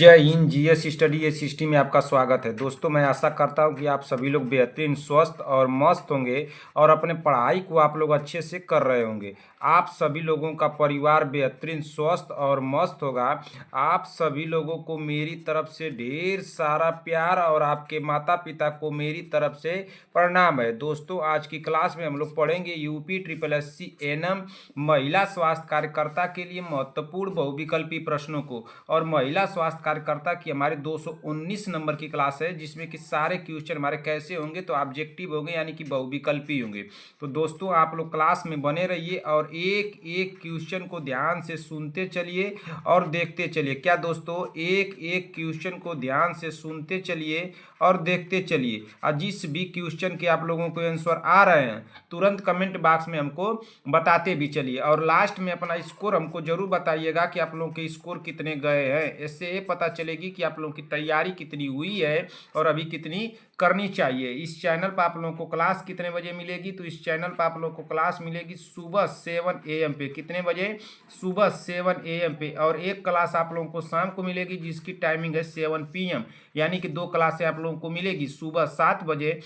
जय Hind. GS study SST में आपका स्वागत है। दोस्तों, मैं आशा करता हूं कि आप सभी लोग बेहतरीन, स्वस्थ और मस्त होंगे और अपने पढ़ाई को आप लोग अच्छे से कर रहे होंगे। आप सभी लोगों का परिवार बेहतरीन, स्वस्थ और मस्त होगा। आप सभी लोगों को मेरी तरफ से ढेर सारा प्यार और आपके माता पिता को मेरी तरफ से प्रणाम है। दोस्तों, आज की क्लास में हम लोग पढ़ेंगे यूपी ट्रिपल एससी एनएम महिला स्वास्थ्य कार्यकर्ता के लिए महत्वपूर्ण बहुविकल्पी प्रश्नों को। और महिला स्वास्थ्य कार्यकर्ता की हमारे 219 नंबर की क्लास है, जिसमें कि सारे क्वेश्चन हमारे कैसे होंगे, तो ऑब्जेक्टिव होंगे, यानी कि बहुविकल्पी होंगे। तो दोस्तों, आप लोग क्लास में बने रहिए और एक एक क्वेश्चन को ध्यान से सुनते चलिए और देखते चलिए। क्या दोस्तों, एक एक क्वेश्चन को ध्यान से सुनते चलिए और देखते चलिए। और जिस भी क्वेश्चन के आप लोगों को आंसर आ रहे हैं, तुरंत कमेंट बॉक्स में हमको बताते भी चलिए। और लास्ट में अपना स्कोर हमको जरूर बताइएगा कि आप लोगों के स्कोर कितने गए हैं। इससे ये पता चलेगी कि आप लोगों की तैयारी कितनी हुई है और अभी कितनी करनी चाहिए। इस चैनल पर आप लोगों को क्लास कितने बजे मिलेगी, तो इस चैनल पर आप लोगों को क्लास मिलेगी सुबह 7 AM पे। कितने बजे? सुबह 7 AM पे। और एक क्लास आप लोगों को शाम को मिलेगी, जिसकी टाइमिंग है 7 PM, यानी कि दो क्लासें आप लोगों को मिलेगी, सुबह 7 बजे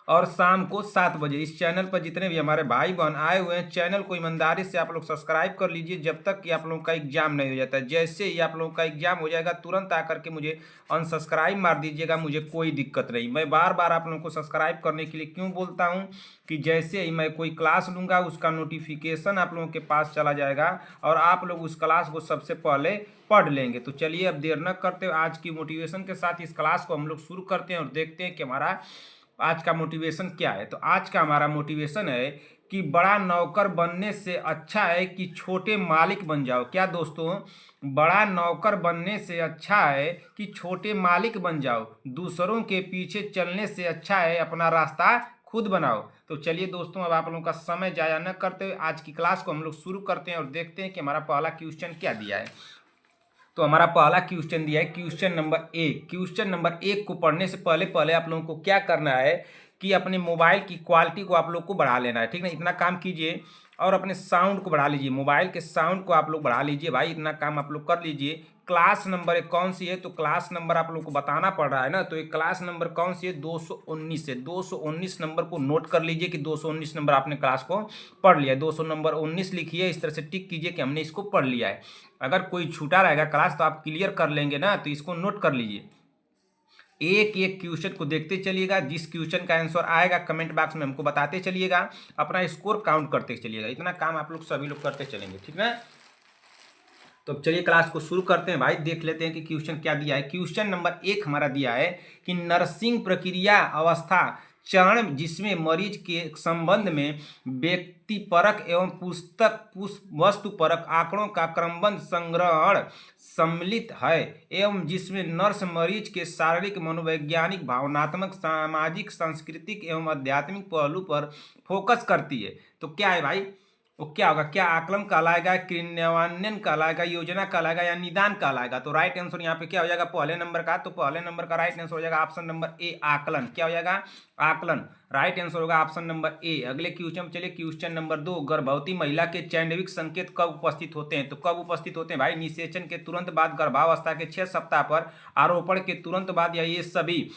और शाम को 7 बजे। इस चैनल पर जितने भी हमारे भाई बहन आए हुए हैं, चैनल को ईमानदारी से आप लोग सब्सक्राइब कर लीजिए, जब तक कि आप लोगों का एग्जाम नहीं हो जाता है। जैसे ही आप लोगों का एग्जाम हो जाएगा, तुरंत आकर के मुझे अनसब्सक्राइब मार दीजिएगा, मुझे कोई दिक्कत नहीं। मैं बार बार आप लोगों को सब्सक्राइब करने के लिए क्यों बोलता हूँ कि जैसे ही मैं कोई क्लास लूँगा, उसका नोटिफिकेशन आप लोगों के पास चला जाएगा और आप लोग उस क्लास को सबसे पहले पढ़ लेंगे। तो चलिए, अब देर न करते हुए आज की मोटिवेशन के साथ इस क्लास को हम लोग शुरू करते हैं और देखते हैं कि हमारा आज का मोटिवेशन क्या है। तो आज का हमारा मोटिवेशन है कि बड़ा नौकर बनने से अच्छा है कि छोटे मालिक बन जाओ। क्या दोस्तों, बड़ा नौकर बनने से अच्छा है कि छोटे मालिक बन जाओ। दूसरों के पीछे चलने से अच्छा है अपना रास्ता खुद बनाओ। तो चलिए दोस्तों, अब आप लोगों का समय जाया न करते हुए आज की क्लास को हम लोग शुरू करते हैं और देखते हैं कि हमारा पहला क्वेश्चन क्या दिया है। तो हमारा पहला क्वेश्चन दिया है क्वेश्चन नंबर 1। क्वेश्चन नंबर 1 को पढ़ने से पहले पहले आप लोगों को क्या करना है कि अपने मोबाइल की क्वालिटी को आप लोग को बढ़ा लेना है। ठीक ना, इतना काम कीजिए। और अपने साउंड को बढ़ा लीजिए, मोबाइल के साउंड को आप लोग बढ़ा लीजिए भाई, इतना काम आप लोग कर लीजिए। क्लास नंबर कौन सी है, तो क्लास नंबर आप लोग को बताना पड़ रहा है ना, तो ये क्लास नंबर कौन सी है? 219 है। 219 नंबर को नोट कर लीजिए कि 219 नंबर आपने क्लास को पढ़ लिया है। 200 नंबर 19 लिखिए, इस तरह से टिक कीजिए कि हमने इसको पढ़ लिया है। अगर कोई छूटा रहेगा क्लास तो आप क्लियर कर लेंगे ना, तो इसको नोट कर लीजिए। एक एक क्वेश्चन को देखते चलिएगा, जिस क्वेश्चन का आंसर आएगा कमेंट बॉक्स में हमको बताते चलिएगा, अपना स्कोर काउंट करते चलिएगा। इतना काम आप लोग सभी लोग करते चलेंगे, ठीक है। तो अब चलिए क्लास को शुरू करते हैं भाई, देख लेते हैं कि क्वेश्चन क्या दिया है। क्वेश्चन नंबर 1 हमारा दिया है कि नर्सिंग प्रक्रिया अवस्था चरण जिसमें मरीज के संबंध में व्यक्तिपरक एवं वस्तुपरक आंकड़ों का क्रमबद्ध संग्रहण सम्मिलित है, एवं जिसमें नर्स मरीज के शारीरिक, मनोवैज्ञानिक, भावनात्मक, सामाजिक, सांस्कृतिक एवं आध्यात्मिक पहलू पर फोकस करती है। तो क्या है भाई, वो क्या होगा? क्या आकलन कहलाएगा, क्रियान्वयन कहलाएगा, योजना कहलाएगा या निदान कहलाएगा? तो राइट आंसर यहाँ पे क्या हो जाएगा पहले नंबर का? तो पहले नंबर का राइट आंसर हो जाएगा ऑप्शन नंबर ए, आकलन। क्या हो जाएगा? आकलन। राइट आंसर होगा ऑप्शन नंबर ए। अगले क्वेश्चन चलिए, क्वेश्चन नंबर 2। गर्भवती महिला के चैंडविक संकेत कब उपस्थित होते हैं? तो कब उपस्थित होते हैं भाई? निषेचन के तुरंत बाद, गर्भावस्था के 6 सप्ताह पर, आरोपण के तुरंत बाद, या ये सभी?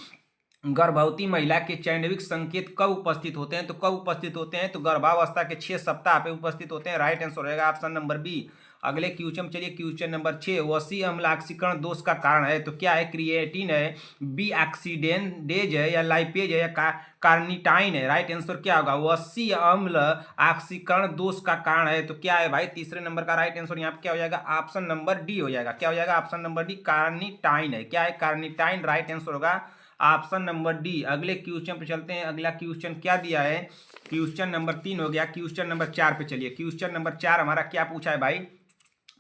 गर्भवती महिला के चैंडविक संकेत कब उपस्थित होते हैं? तो कब उपस्थित होते हैं? तो गर्भावस्था के 6 सप्ताह पे उपस्थित होते हैं। राइट आंसर रहेगा ऑप्शन नंबर बी। अगले क्वेश्चन चलिए, क्वेश्चन नंबर 6। वसी अम्ल ऑक्सीकरण दोष का कारण है? तो क्या है? क्रिएटिन है, बी ऑक्सीडेज है, या लाइपेज है, या कार्निटाइन है? राइट आंसर क्या होगा? वसी अम्ल ऑक्सीकरण दोष का कारण है, तो क्या है भाई? तीसरे नंबर का राइट आंसर यहाँ पे क्या हो जाएगा? ऑप्शन नंबर डी हो जाएगा। क्या हो जाएगा? ऑप्शन नंबर डी, कार्निटाइन है। क्या है? कार्निटाइन। राइट आंसर होगा ऑप्शन नंबर डी। अगले क्वेश्चन पे चलते हैं। अगला क्वेश्चन क्या दिया है? क्वेश्चन नंबर 3 हो गया। क्वेश्चन नंबर 4 पे चलिए। क्वेश्चन नंबर 4 हमारा क्या पूछा है भाई?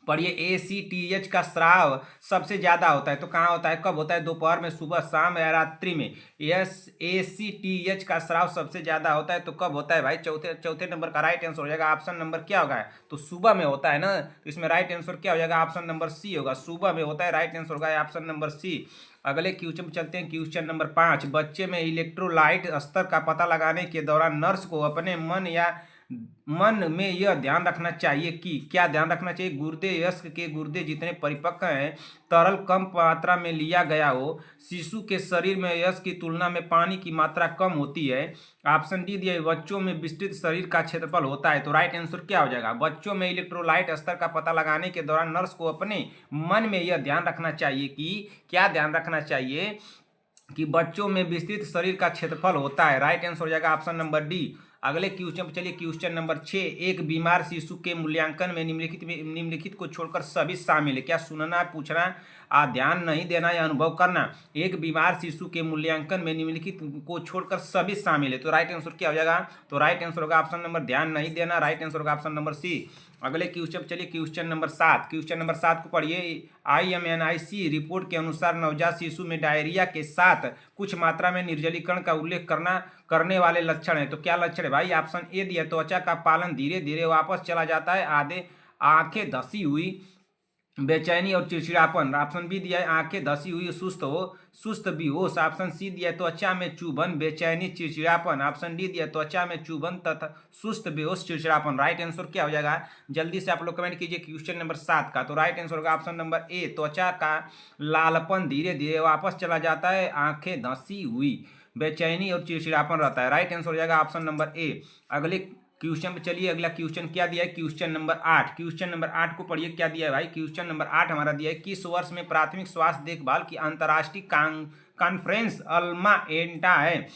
पढ़िए। ACTH का स्राव सबसे ज्यादा होता है, तो कहाँ होता है, कब होता है? दोपहर में, सुबह, शाम या रात्रि में? यस, ACTH का स्राव सबसे ज्यादा होता है, तो कब होता है भाई? चौथे नंबर का राइट आंसर हो जाएगा ऑप्शन नंबर क्या होगा? तो सुबह में होता है ना, तो इसमें राइट आंसर क्या हो जाएगा? ऑप्शन नंबर सी होगा। सुबह में होता है, राइट आंसर होगा ऑप्शन नंबर सी। अगले क्वेश्चन पे चलते हैं। Question number 5। बच्चे में इलेक्ट्रोलाइट स्तर का पता लगाने के दौरान नर्स को अपने मन या मन में यह ध्यान रखना चाहिए कि क्या ध्यान रखना चाहिए, गुर्दे यस्क के गुर्दे जितने परिपक्व हैं, तरल कम मात्रा में लिया गया हो, शिशु के शरीर में यस्क की तुलना में पानी की मात्रा कम होती है। ऑप्शन डी दिया बच्चों में विस्तृत शरीर का क्षेत्रफल होता है। तो राइट आंसर क्या हो जाएगा, बच्चों में इलेक्ट्रोलाइट स्तर का पता लगाने के दौरान नर्स को अपने मन में यह ध्यान रखना चाहिए कि क्या ध्यान रखना चाहिए कि बच्चों में विस्तृत शरीर का क्षेत्रफल होता है। राइट आंसर हो जाएगा ऑप्शन नंबर डी। अगले क्वेश्चन पर चलिए, क्वेश्चन नंबर 6, एक बीमार शिशु के मूल्यांकन में निम्नलिखित को छोड़कर सभी शामिल है। क्या सुनना, पूछना, ध्यान नहीं देना या अनुभव करना। एक बीमार शिशु के मूल्यांकन में निम्नलिखित को छोड़कर सभी शामिल है। तो राइट आंसर क्या हो जाएगा, तो राइट आंसर होगा ऑप्शन नंबर ध्यान नहीं देना। राइट आंसर होगा ऑप्शन नंबर सी। अगले क्वेश्चन चलिए, क्वेश्चन नंबर 7, क्वेश्चन नंबर 7 को पढ़िए। IMNIC रिपोर्ट के अनुसार नवजात शिशु में डायरिया के साथ कुछ मात्रा में निर्जलीकरण का उल्लेख करने वाले लक्षण है। तो क्या लक्षण है भाई, ऑप्शन ए दिया त्वचा का पालन धीरे धीरे वापस चला जाता है, आधे आंखें धसी हुई, बेचैनी और चिड़चिड़ापन। ऑप्शन बी दिया है आंखें धसी हुई, सुस्त बेहोश। ऑप्शन सी दिया है त्वचा में चुभन, बेचैनी, चिड़चिड़ापन। ऑप्शन डी दिया है त्वचा में चुभन तथा सुस्त बेहोश, चिड़चिड़ापन। राइट आंसर क्या हो जाएगा, जल्दी से आप लोग कमेंट कीजिए क्वेश्चन नंबर 7 का। तो राइट आंसर होगा ऑप्शन नंबर ए, त्वचा का लालपन धीरे धीरे वापस चला जाता है, आंखें धसी हुई, बेचैनी और चिड़चिड़ापन रहता है। राइट आंसर हो जाएगा ऑप्शन नंबर ए। अगले क्वेश्चन पे चलिए, अगला क्वेश्चन क्या दिया है, क्वेश्चन नंबर 8। क्वेश्चन नंबर 8 को पढ़िए, क्या दिया है भाई, क्वेश्चन नंबर 8 हमारा दिया है, किस वर्ष में प्राथमिक स्वास्थ्य देखभाल की अंतर्राष्ट्रीय कॉन्फ्रेंस अल्मा एंटा है।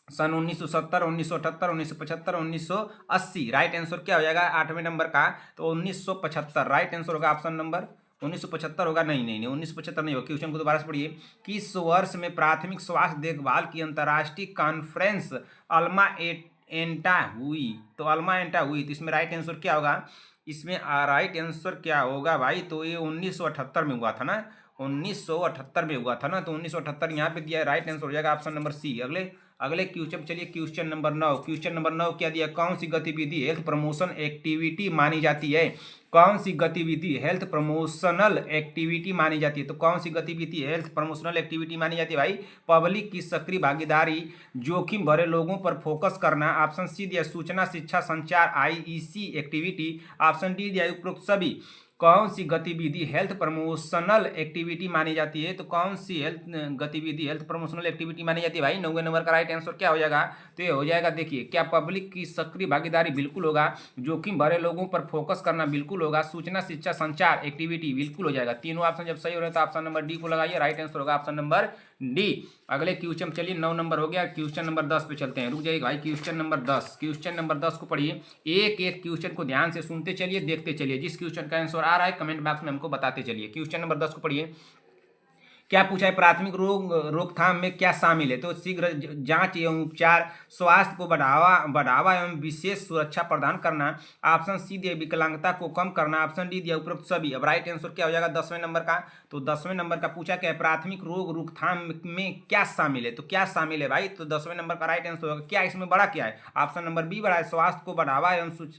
सन 1970, 1978, 1975, 1980। राइट आंसर क्या हो जाएगा 8वें नंबर का, तो 1975। राइट आंसर होगा ऑप्शन नंबर 1975 होगा, नहीं 1975 नहीं होगा। क्वेश्चन को दोबारा से पढ़िए, किस वर्ष में प्राथमिक स्वास्थ्य देखभाल की अंतर्राष्ट्रीय कॉन्फ्रेंस अल्मा एंटा हुई। तो अल्मा एंटा हुई, तो इसमें राइट आंसर क्या होगा, इसमें राइट आंसर क्या होगा भाई, तो ये 1978 में हुआ था ना, 1978 में हुआ था ना, तो 1978 यहाँ पे दिया है। राइट आंसर हो जाएगा ऑप्शन नंबर सी। अगले क्वेश्चन चलिए, क्वेश्चन नंबर 9। क्वेश्चन नंबर 9 क्या दिया, कौन सी गतिविधि हेल्थ प्रमोशन एक्टिविटी मानी जाती है। कौन सी गतिविधि हेल्थ प्रमोशनल एक्टिविटी मानी जाती है। तो कौन सी गतिविधि हेल्थ प्रमोशनल एक्टिविटी मानी जाती है भाई, पब्लिक की सक्रिय भागीदारी, जोखिम भरे लोगों पर फोकस करना। ऑप्शन सी दिया सूचना, शिक्षा, संचार, IEC एक्टिविटी। ऑप्शन डी दिया उपरोक्त सभी। कौन सी गतिविधि हेल्थ प्रमोशनल एक्टिविटी मानी जाती है। तो कौन सी गतिविधि हेल्थ प्रमोशनल एक्टिविटी मानी जाती है भाई, 9वें नंबर का राइट आंसर क्या हो जाएगा, तो ये हो जाएगा, देखिए, क्या पब्लिक की सक्रिय भागीदारी बिल्कुल होगा, जोखिम भरे लोगों पर फोकस करना बिल्कुल होगा, सूचना, शिक्षा, संचार एक्टिविटी बिल्कुल हो जाएगा। तीनों ऑप्शन जब सही हो रहे तो ऑप्शन नंबर डी को लगाइए, राइट आंसर होगा ऑप्शन नंबर डी। अगले क्वेश्चन चलिए, 9 नंबर हो गया, क्वेश्चन नंबर 10 पे चलते हैं, रुक जाइए भाई। क्वेश्चन नंबर 10, क्वेश्चन नंबर 10 को पढ़िए, एक एक क्वेश्चन को ध्यान से सुनते चलिए, देखते चलिए, जिस क्वेश्चन का आंसर आ रहा है कमेंट बॉक्स में हमको बताते चलिए। क्वेश्चन नंबर 10 को पढ़िए, क्या पूछा है, प्राथमिक रोकथाम में क्या शामिल है। तो शीघ्र जांच एवं उपचार, स्वास्थ्य को बढ़ावा एवं विशेष सुरक्षा प्रदान करना। ऑप्शन सी दिया विकलांगता को कम करना। ऑप्शन डी दिया उपरोक्त सभी। अब राइट आंसर क्या हो जाएगा 10वें नंबर का, तो 10वें नंबर का पूछा क्या है, प्राथमिक रोकथाम में क्या शामिल है। तो क्या शामिल है भाई, तो 10वें नंबर का राइट आंसर होगा, क्या इसमें बड़ा क्या है, ऑप्शन नंबर बी बड़ा है, स्वास्थ्य को बढ़ावा एवं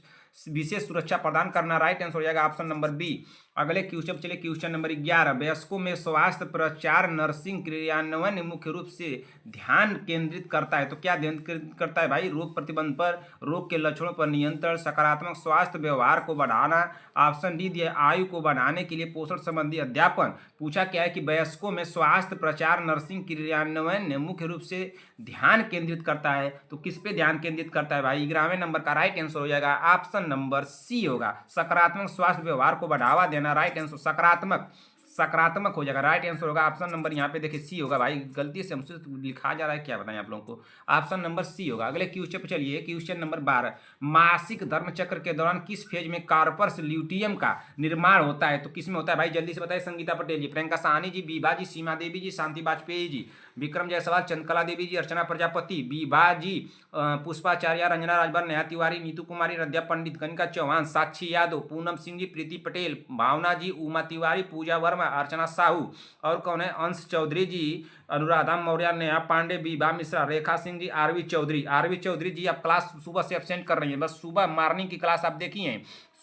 विशेष सुरक्षा प्रदान करना। राइट आंसर हो जाएगा ऑप्शन नंबर बी। अगले क्वेश्चन चलिए, क्वेश्चन नंबर 11, वयस्कों में स्वास्थ्य प्रचार नर्सिंग क्रियान्वयन मुख्य रूप से ध्यान केंद्रित करता है। तो क्या ध्यान केंद्रित करता है भाई, रोग प्रतिबंध पर, रोग के लक्षणों पर नियंत्रण, सकारात्मक स्वास्थ्य व्यवहार को बढ़ाना। ऑप्शन डी दिया आयु को बढ़ाने के लिए पोषण संबंधी अध्यापन। पूछा क्या है कि वयस्कों में स्वास्थ्य प्रचार नर्सिंग क्रियान्वयन मुख्य रूप से ध्यान केंद्रित करता है। तो किस पे ध्यान केंद्रित करता है भाई, 11वें नंबर का राइट आंसर हो जाएगा ऑप्शन नंबर सी होगा, सकारात्मक स्वास्थ्य व्यवहार को बढ़ावा देना। राइट आंसर सकारात्मक हो जाएगा, राइट आंसर होगा ऑप्शन नंबर, यहाँ पे देखिए सी होगा भाई, गलती से हमसे लिखा जा रहा है, क्या बताएं आप लोगों को, ऑप्शन नंबर सी होगा। अगले क्वेश्चन पे चलिए, क्वेश्चन नंबर 12, मासिक धर्म चक्र के दौरान किस फेज में कार्पस ल्यूटियम का निर्माण होता है। तो किस में होता है भाई, जल्दी से बताइए, संगीता पटेल जी, प्रियंका साहनी जी, बीबा जी, सीमा देवी जी, शांति वाजपेयी जी, विक्रम जायसवाल, चंद्रकला देवी जी, अर्चना प्रजापति, बीबा जी, पुष्पाचार्य, रंजना राजभर, नेहा तिवारी, नीतू कुमारी, रद्या पंडित, कनिका चौहान, साक्षी यादव, पूनम सिंह जी, प्रीति पटेल, भावना जी, उमा तिवारी, पूजा वर्मा, अर्चना साहू, और कौन है, अंश चौधरी जी, अनुराधा मौर्य, नेहा पांडे, बीबा मिश्रा, रेखा सिंह जी, आरवी चौधरी जी, आप क्लास सुबह से एब्सेंट कर रही हैं, बस सुबह मॉर्निंग की क्लास आप देखी हैं,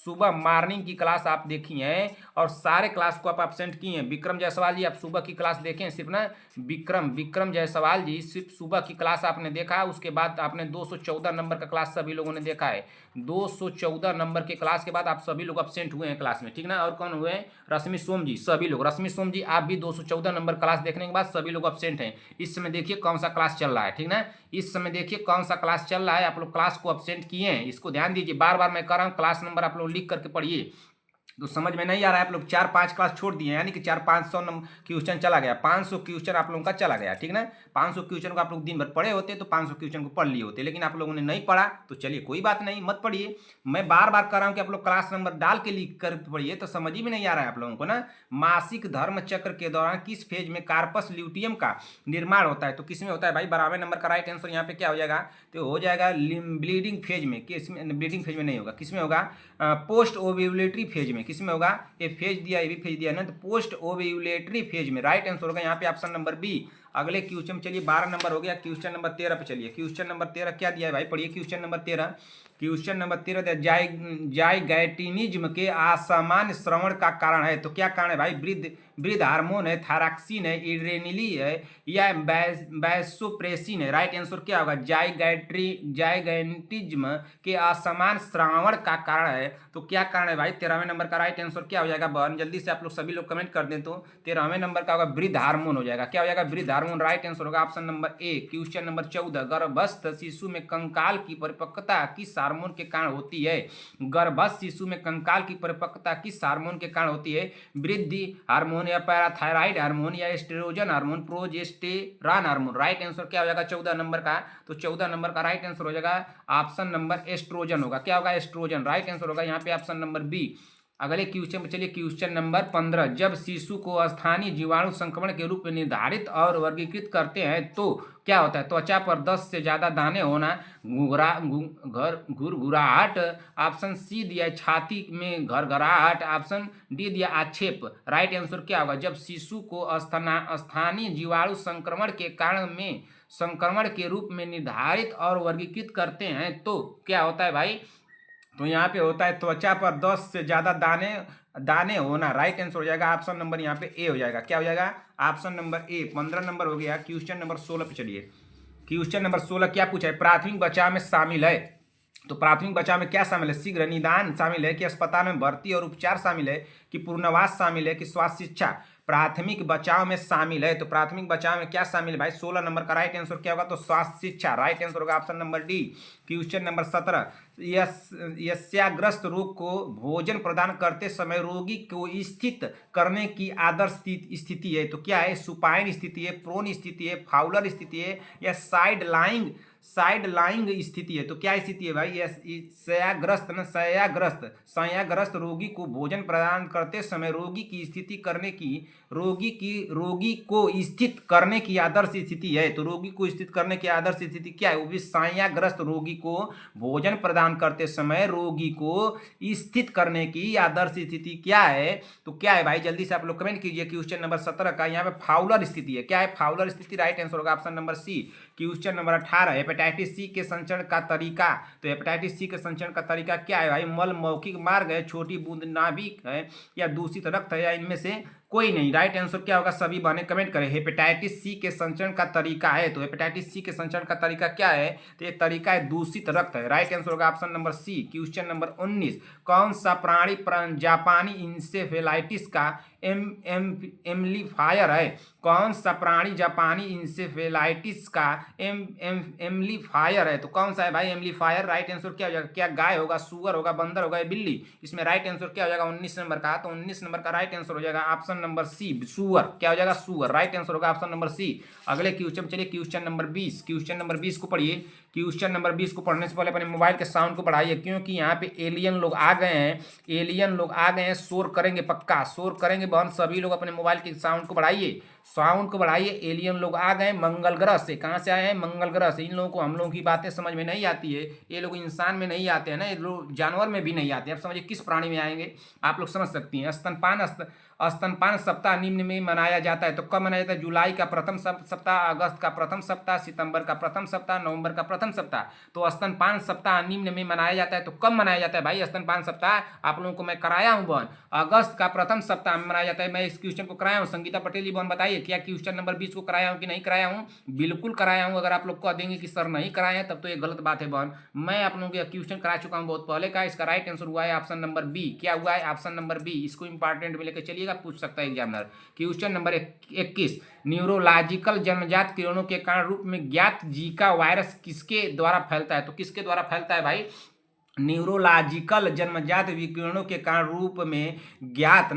सुबह मॉर्निंग की क्लास आप देखी हैं और सारे क्लास को आप एब्सेंट किए हैं। विक्रम जायसवाल जी आप सुबह की क्लास देखें सिर्फ ना, विक्रम जायसवाल जी सिर्फ सुबह की क्लास आपने देखा, उसके बाद आपने 214 नंबर का क्लास सभी लोगों ने देखा है। 214 नंबर के क्लास के बाद आप सभी लोग एब्सेंट हुए हैं क्लास में, ठीक ना। और कौन हुए हैं? रश्मि सोम जी, सभी लोग। रश्मि सोम जी आप भी 214 नंबर क्लास देखने के बाद सभी लोग एब्सेंट हैं। इस समय देखिए कौन सा क्लास चल रहा है, ठीक ना। इस समय देखिए कौन सा क्लास चल रहा है, आप लोग क्लास को एब्सेंट किए हैं, इसको ध्यान दीजिए। बार बार मैं कह रहा हूँ क्लास नंबर आप लोग लिख करके पढ़िए। तो समझ में नहीं आ रहा है, आप लोग 4-5 क्लास छोड़ दिए, यानी कि 400-500 क्वेश्चन चला गया, 500 क्वेश्चन आप लोगों का चला गया, ठीक ना। 500 क्वेश्चन को आप लोग दिन भर पढ़े होते तो 500 क्वेश्चन को पढ़ लिए होते, लेकिन आप लोगों ने नहीं पढ़ा, तो चलिए कोई बात नहीं, मत पढ़िए। मैं बार बार कह रहा हूँ कि आप लोग क्लास नंबर डाल के लिख कर पढ़िए, तो समझ ही में नहीं आ रहा है आप लोगों को ना। मासिक धर्म चक्र के दौरान किस फेज में कार्पस ल्यूटियम का निर्माण होता है? तो किस में होता है भाई? 12वें नंबर का राइट आंसर यहाँ पे क्या हो जाएगा? तो हो जाएगा ब्लीडिंग फेज में। किस में? ब्लीडिंग फेज में नहीं होगा, किस में होगा? पोस्ट ओव्यूलेटरी फेज में। किस में होगा? ये फेज दिया, ये भी फेज दिया ना, तो पोस्ट ओव्यूलेटरी फेज में राइट आंसर होगा यहाँ पे ऑप्शन नंबर बी। अगले क्वेश्चन चलिए, 12 नंबर हो गया, क्वेश्चन नंबर 13 पे चलिए। क्वेश्चन नंबर 13 क्या दिया है भाई? पढ़िए क्वेश्चन नंबर 13। क्वेश्चन नंबर 13 दिया, जाइगैटिनिज्म के असामान्य श्रवण का कारण है। तो क्या कारण है भाई? वृद्ध हार्मोन है, थायरॉक्सिन है, इड्रेनिली है, या वैसोप्रेसिन है। राइट आंसर क्या होगा? जाइगैटिज्म के असमान श्रावण का कारण है। तो क्या कारण है भाई? 13वें नंबर का राइट आंसर क्या हो जाएगा? बहन जल्दी से आप लोग सभी लोग कमेंट कर दें। तो 13वें नंबर का होगा वृद्ध हार्मोन हो जाएगा। क्या हो जाएगा? वृद्ध हार्मोन। राइट आंसर होगा option number A. Question number 14, गर्भस्थ शिशु में कंकाल की परिपक्वता किस हार्मोन के कारण होती है? गर्भस्थ शिशु में कंकाल की परिपक्वता किस हार्मोन के कारण होती है? वृद्धि हार्मोन, या पैराथायराइड हार्मोन, या oestrogen hormone, progesterone hormone. Right answer क्या हो जाएगा 14 नंबर का? तो 14 नंबर का राइट आंसर हो जाएगा ऑप्शन नंबर एस्ट्रोजन होगा। क्या होगा? एस्ट्रोजन। राइट आंसर होगा यहाँ पे ऑप्शन नंबर बी। अगले क्वेश्चन में चलिए, क्वेश्चन नंबर 15, जब शिशु को स्थानीय जीवाणु संक्रमण के रूप में निर्धारित और वर्गीकृत करते हैं तो क्या होता है? त्वचा पर 10 से ज्यादा दाने होना, घुरघुराहट, ऑप्शन सी दिया है छाती में घरघराहट, ऑप्शन डी दिया आक्षेप। राइट आंसर क्या होगा? जब शिशु को स्थानीय जीवाणु संक्रमण के रूप में निर्धारित और वर्गीकृत करते हैं तो क्या होता है भाई? तो यहाँ पे होता है त्वचा पर 10 से ज्यादा दाने होना। राइट आंसर हो जाएगा ऑप्शन नंबर यहाँ पे ए हो जाएगा। क्या हो जाएगा? Option number A. 15 नंबर हो गया। क्वेश्चन नंबर 16 पे चलिए। क्वेश्चन नंबर 16 क्या पूछा है? प्राथमिक बचाव में शामिल है। तो प्राथमिक बचाव में क्या शामिल है? शीघ्र निदान शामिल है, कि अस्पताल में भर्ती और उपचार शामिल है, कि पुनर्वास शामिल है, कि स्वास्थ्य शिक्षा प्राथमिक बचाव में शामिल है। तो प्राथमिक बचाव में क्या शामिल है भाई? 16 नंबर का राइट आंसर क्या होगा? तो स्वास्थ्य शिक्षा। राइट आंसर होगा option number D. Question number 17, यस्याग्रस्त रोग को भोजन प्रदान करते समय रोगी को स्थित करने की आदर्श स्थिति है। तो क्या है? सुपाइन स्थिति है, प्रोन स्थिति है, फाउलर स्थिति है, या साइड लाइंग स्थिति है। तो क्या स्थिति है भाई? संयाग्रस्त रोगी को भोजन प्रदान करते समय रोगी को स्थित करने की आदर्श स्थिति है। तो रोगी को स्थित करने की आदर्श स्थिति क्या है? वो भी संयाग्रस्त रोगी को भोजन प्रदान करते समय रोगी को स्थित करने की आदर्श स्थिति क्या है? तो क्या है भाई? जल्दी से आप लोग कमेंट कीजिए। क्वेश्चन नंबर 17 का यहाँ पे फाउलर स्थिति है। क्या है फाउलर स्थिति? राइट आंसर होगा option number C. Question number 18, hepatitis C के संचरण का तरीका। तो हेपेटाइटिस सी के संचरण का तरीका क्या है भाई? मल मौखिक मार्ग है, छोटी बूंद नाभिक है, या दूषित रक्त है, या इनमें से कोई नहीं। राइट आंसर क्या होगा? सभी बहनें कमेंट करें। हेपेटाइटिस सी के संचरण का तरीका है। तो हेपेटाइटिस सी के संचरण का तरीका क्या है? तो ये तरीका है दूषित रक्त है। राइट आंसर होगा option number C. Question number 19, कौन सा प्राणी जापानी इंसेफेलाइटिस का एम्पलीफायर है? कौन सा प्राणी जापानी इंसेफेलाइटिस का एम्पलीफायर है? तो कौन सा है भाई एम्पलीफायर? राइट आंसर क्या हो जाएगा? क्या गाय होगा, सुअर होगा, बंदर होगा, बिल्ली? इसमें राइट आंसर क्या हो जाएगा 19 नंबर का? तो 19 नंबर का राइट आंसर हो जाएगा ऑप्शन नंबर सी, सुअर। क्या हो जाएगा? सुअर। राइट आंसर होगा ऑप्शन नंबर सी। अगले क्वेश्चन चलिए, क्वेश्चन नंबर 20। क्वेश्चन नंबर 20 को पढ़िए। क्वेश्चन नंबर 20 को पढ़ने से पहले अपने मोबाइल के साउंड को बढ़ाइए, क्योंकि यहाँ पे एलियन लोग आ गए हैं। एलियन लोग आ गए हैं, शोर करेंगे, पक्का शोर करेंगे बहन। सभी लोग अपने मोबाइल के साउंड को बढ़ाइए, साउंड को बढ़ाइए। एलियन लोग आ गए मंगल ग्रह से। कहाँ से आए हैं? मंगल ग्रह से। इन लोगों को हम लोगों की बातें समझ में नहीं आती है। ये लोग इंसान में नहीं आते हैं ना, ये लोग जानवर में भी नहीं आते हैं। अब समझिए किस प्राणी में आएंगे, आप लोग समझ सकती हैं। स्तनपान सप्ताह निम्न में मनाया जाता है। तो कब मनाया जाता है? जुलाई का प्रथम सप्ताह, अगस्त का प्रथम सप्ताह, सितंबर का प्रथम सप्ताह, नवंबर का प्रथम सप्ताह। तो स्तनपान सप्ताह निम्न में मनाया जाता है। तो कब मनाया जाता है भाई स्तनपान सप्ताह? आप लोगों को मैं कराया हूँ बहन, अगस्त का प्रथम सप्ताह में मनाया जाता है। मैं इस क्वेश्चन को कराया हूँ। संगीता पटेल जी बहन बताइए, क्या क्वेश्चन नंबर 20 को कराया हूँ कि नहीं कराया हूँ? बिल्कुल कराया हूँ। अगर आप लोग कह देंगे कि सर नहीं कराए हैं तब तो ये गलत बात है बहन। मैं आप लोगों को क्वेश्चन करा चुका हूँ बहुत पहले का। इसका राइट आंसर हुआ है ऑप्शन नंबर बी। क्या हुआ है? Option number B. इसको इंपॉर्टेंट में लेकर चलिएगा, पूछ सकता है एग्जामिनर। क्वेश्चन नंबर 21, न्यूरोलॉजिकल जन्मजात किरणों के कारण रूप में ज्ञात जीका वायरस किसके द्वारा फैलता है? तो किसके द्वारा फैलता है भाई? न्यूरोलॉजिकल जन्मजात विकिरणों के कारण रूप में ज्ञात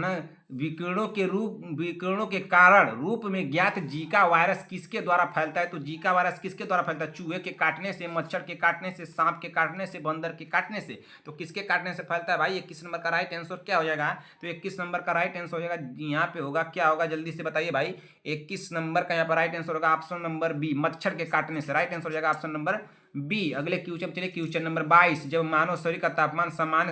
विकिरणों के कारण रूप में ज्ञात जीका वायरस किसके द्वारा फैलता है? तो जीका वायरस किसके द्वारा फैलता है? चूहे के काटने से, मच्छर के काटने से, सांप के काटने से, बंदर के काटने से। तो किसके काटने से फैलता है भाई? 21 नंबर का राइट आंसर क्या हो जाएगा? तो 21 नंबर का राइट आंसर हो जाएगा, यहाँ पे होगा, क्या होगा जल्दी से बताइए भाई। 21 नंबर का यहाँ पर राइट आंसर होगा ऑप्शन नंबर बी, मच्छर के काटने से। राइट आंसर हो जाएगा ऑप्शन नंबर बी। अगले क्वेश्चन चलिए, क्वेश्चन नंबर 22, जब मानव शरीर का तापमान सामान्य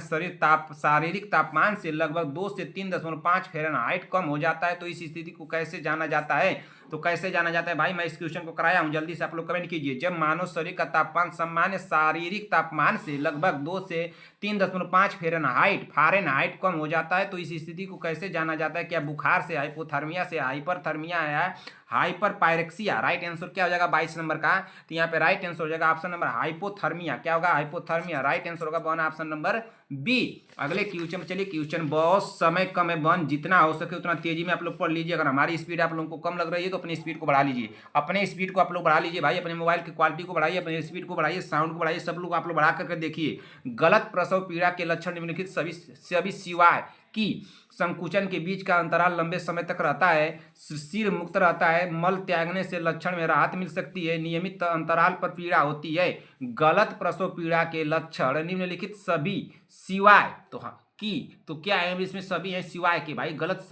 शारीरिक तापमान से लगभग 2 से 3.5 फ़ारेनहाइट कम हो जाता है तो इस स्थिति को कैसे जाना जाता है? तो कैसे जाना जाता है भाई? मैं इस क्वेश्चन को कराया हूं, जल्दी से आप लोग कमेंट कीजिए। जब मानव शरीर का तापमान सामान्य शारीरिक तापमान से लगभग 2 से 3.5 फ़ारेनहाइट कम हो जाता है तो इस स्थिति को कैसे जाना जाता है? क्या बुखार से, हाइपोथर्मिया से, हाइपरथर्मिया है, हाइपर पायरेक्सिया? राइट आंसर क्या हो जाएगा 22 नंबर का? तो यहाँ पे राइट आंसर हो जाएगा ऑप्शन नंबर हाइपोथर्मिया। क्या होगा? हाइपोथर्मिया। राइट आंसर होगा बन ऑप्शन नंबर बी। अगले क्वेश्चन चलिए, क्वेश्चन बहुत समय कम है बन, जितना हो सके उतना तेजी में आप लोग पढ़ लीजिए। अगर हमारी स्पीड आप लोगों को कम लग रही है तो अपनी स्पीड को बढ़ा लीजिए। अपने स्पीड को आप लोग बढ़ा लीजिए भाई, अपने मोबाइल की क्वालिटी को बढ़ाइए, अपने स्पीड को बढ़ाइए, साउंड को बढ़ाइए, सब लोग आप लोग बढ़ा करके देखिए। गलत प्रसव पीड़ा के लक्षण निम्नलिखित सभी सिवाय कि संकुचन के बीच का अंतराल लंबे समय तक रहता है, सिर मुक्त रहता है, मल त्यागने से लक्षण में राहत मिल सकती है, नियमित अंतराल पर पीड़ा होती है। गलत प्रसव पीड़ा के लक्षण निम्नलिखित सभी सिवाय, तो हाँ की, तो क्या है इसमें? सभी हैं सिवाय के भाई। गलत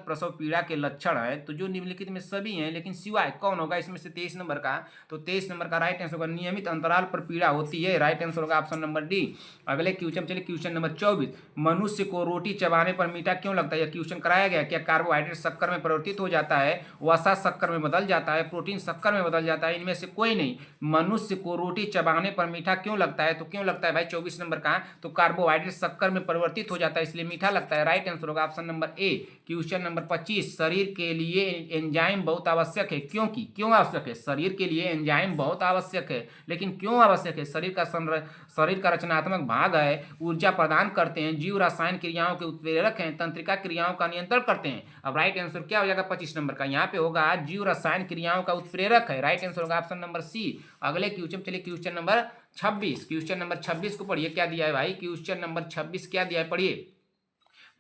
प्रसव पीड़ा के लक्षण है तो जो निम्नलिखित में सभी हैं, लेकिन सिवाय कौन होगा इसमें से? 23 नंबर का। तो 23 नंबर का राइट आंसर होगा नियमित अंतराल पर पीड़ा होती है। राइट आंसर होगा ऑप्शन नंबर डी। अगले क्वेश्चन चलिए, क्वेश्चन नंबर 24, मनुष्य को रोटी चबाने पर मीठा क्यों लगता है? यह क्वेश्चन कराया गया। क्या कार्बोहाइड्रेट शक्कर में परिवर्तित हो जाता है, वसा शक्कर में बदल जाता है, प्रोटीन शक्कर में बदल जाता है? इनमें से कोई नहीं। मनुष्य को रोटी चबाने पर मीठा क्यों लगता है? तो क्यों लगता है भाई 24 नंबर का? तो कार्बोहाइड्रेट शक्कर में परिवर्तित हो जाता है इसलिए मीठा लगता है। राइट आंसर होगा option number A. Question number 25, शरीर के लिए एंजाइम बहुत आवश्यक है, क्योंकि क्यों आवश्यक है? शरीर के लिए एंजाइम बहुत आवश्यक है, लेकिन क्यों आवश्यक है? शरीर का रचनात्मक भाग है, ऊर्जा प्रदान करते हैं, जीव रसायन क्रियाओं के उत्प्रेरक हैं, तंत्रिका क्रियाओं का नियंत्रण करते हैं। अब राइट आंसर क्या हो जाएगा 25 नंबर का? यहाँ पे होगा जीव रसायन क्रियाओं का उत्प्रेरक है। राइट आंसर होगा ऑप्शन नंबर सी। अगले क्वेश्चन चलिए, क्वेश्चन नंबर 26। क्वेश्चन नंबर 26 को पढ़िए, क्या दिया है भाई? क्वेश्चन नंबर 26 क्या दिया है पढ़िए।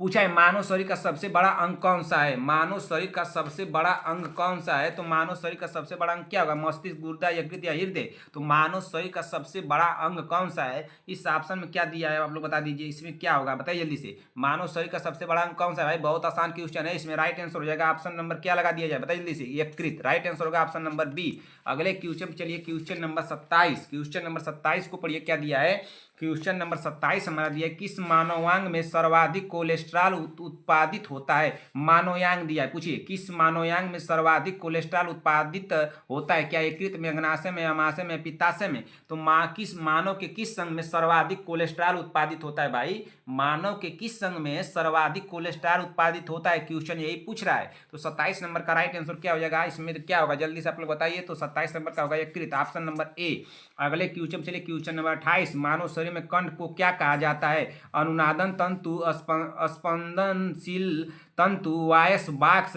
पूछा है मानव शरीर का सबसे बड़ा अंग कौन सा है? मानव शरीर का सबसे बड़ा अंग कौन सा है? तो मानव शरीर का सबसे बड़ा अंग क्या होगा? मस्तिष्क, गुर्दा, यकृत या हृदय? तो मानव शरीर का सबसे बड़ा अंग कौन सा है? इस ऑप्शन में क्या दिया है आप लोग बता दीजिए, इसमें क्या होगा बताइए जल्दी से। मानव शरीर का सबसे बड़ा अंग कौन सा है भाई? बहुत आसान क्वेश्चन है। इसमें राइट आंसर हो जाएगा ऑप्शन नंबर क्या लगा दिया जाए बताइए जल्दी से, यकृत। राइट आंसर होगा ऑप्शन नंबर बी। अगले क्वेश्चन चलिए, क्वेश्चन नंबर 27। क्वेश्चन नंबर 27 को पढ़िए, क्या दिया है? क्वेश्चन नंबर 27 हमारा दिया है, किस मानवांग में सर्वाधिक कोलेस्ट्रॉल उत्पादित होता है? मानवांग दिया है, पूछिए किस मानवांग में सर्वाधिक कोलेस्ट्रॉल उत्पादित होता है? क्या यकृत में, अग्नाशय में, अमाशय में, पित्ताशय में? तो किस मानव के किस अंग में सर्वाधिक कोलेस्ट्रॉल उत्पादित होता है भाई? मानव के किस अंग में सर्वाधिक कोलेस्ट्रॉल उत्पादित होता है? क्वेश्चन यही पूछ रहा है। तो 27 नंबर का राइट आंसर क्या हो जाएगा? इसमें क्या होगा जल्दी से आप लोग बताइए। तो 27 नंबर का होगा यकृत, ऑप्शन नंबर ए। अगले क्वेश्चन चलिए, क्वेश्चन नंबर 28, मानव शरीर में कंठ को क्या कहा जाता है? अनुनादन तंतु, स्पंदनशील तंतु, वायस बाक्स,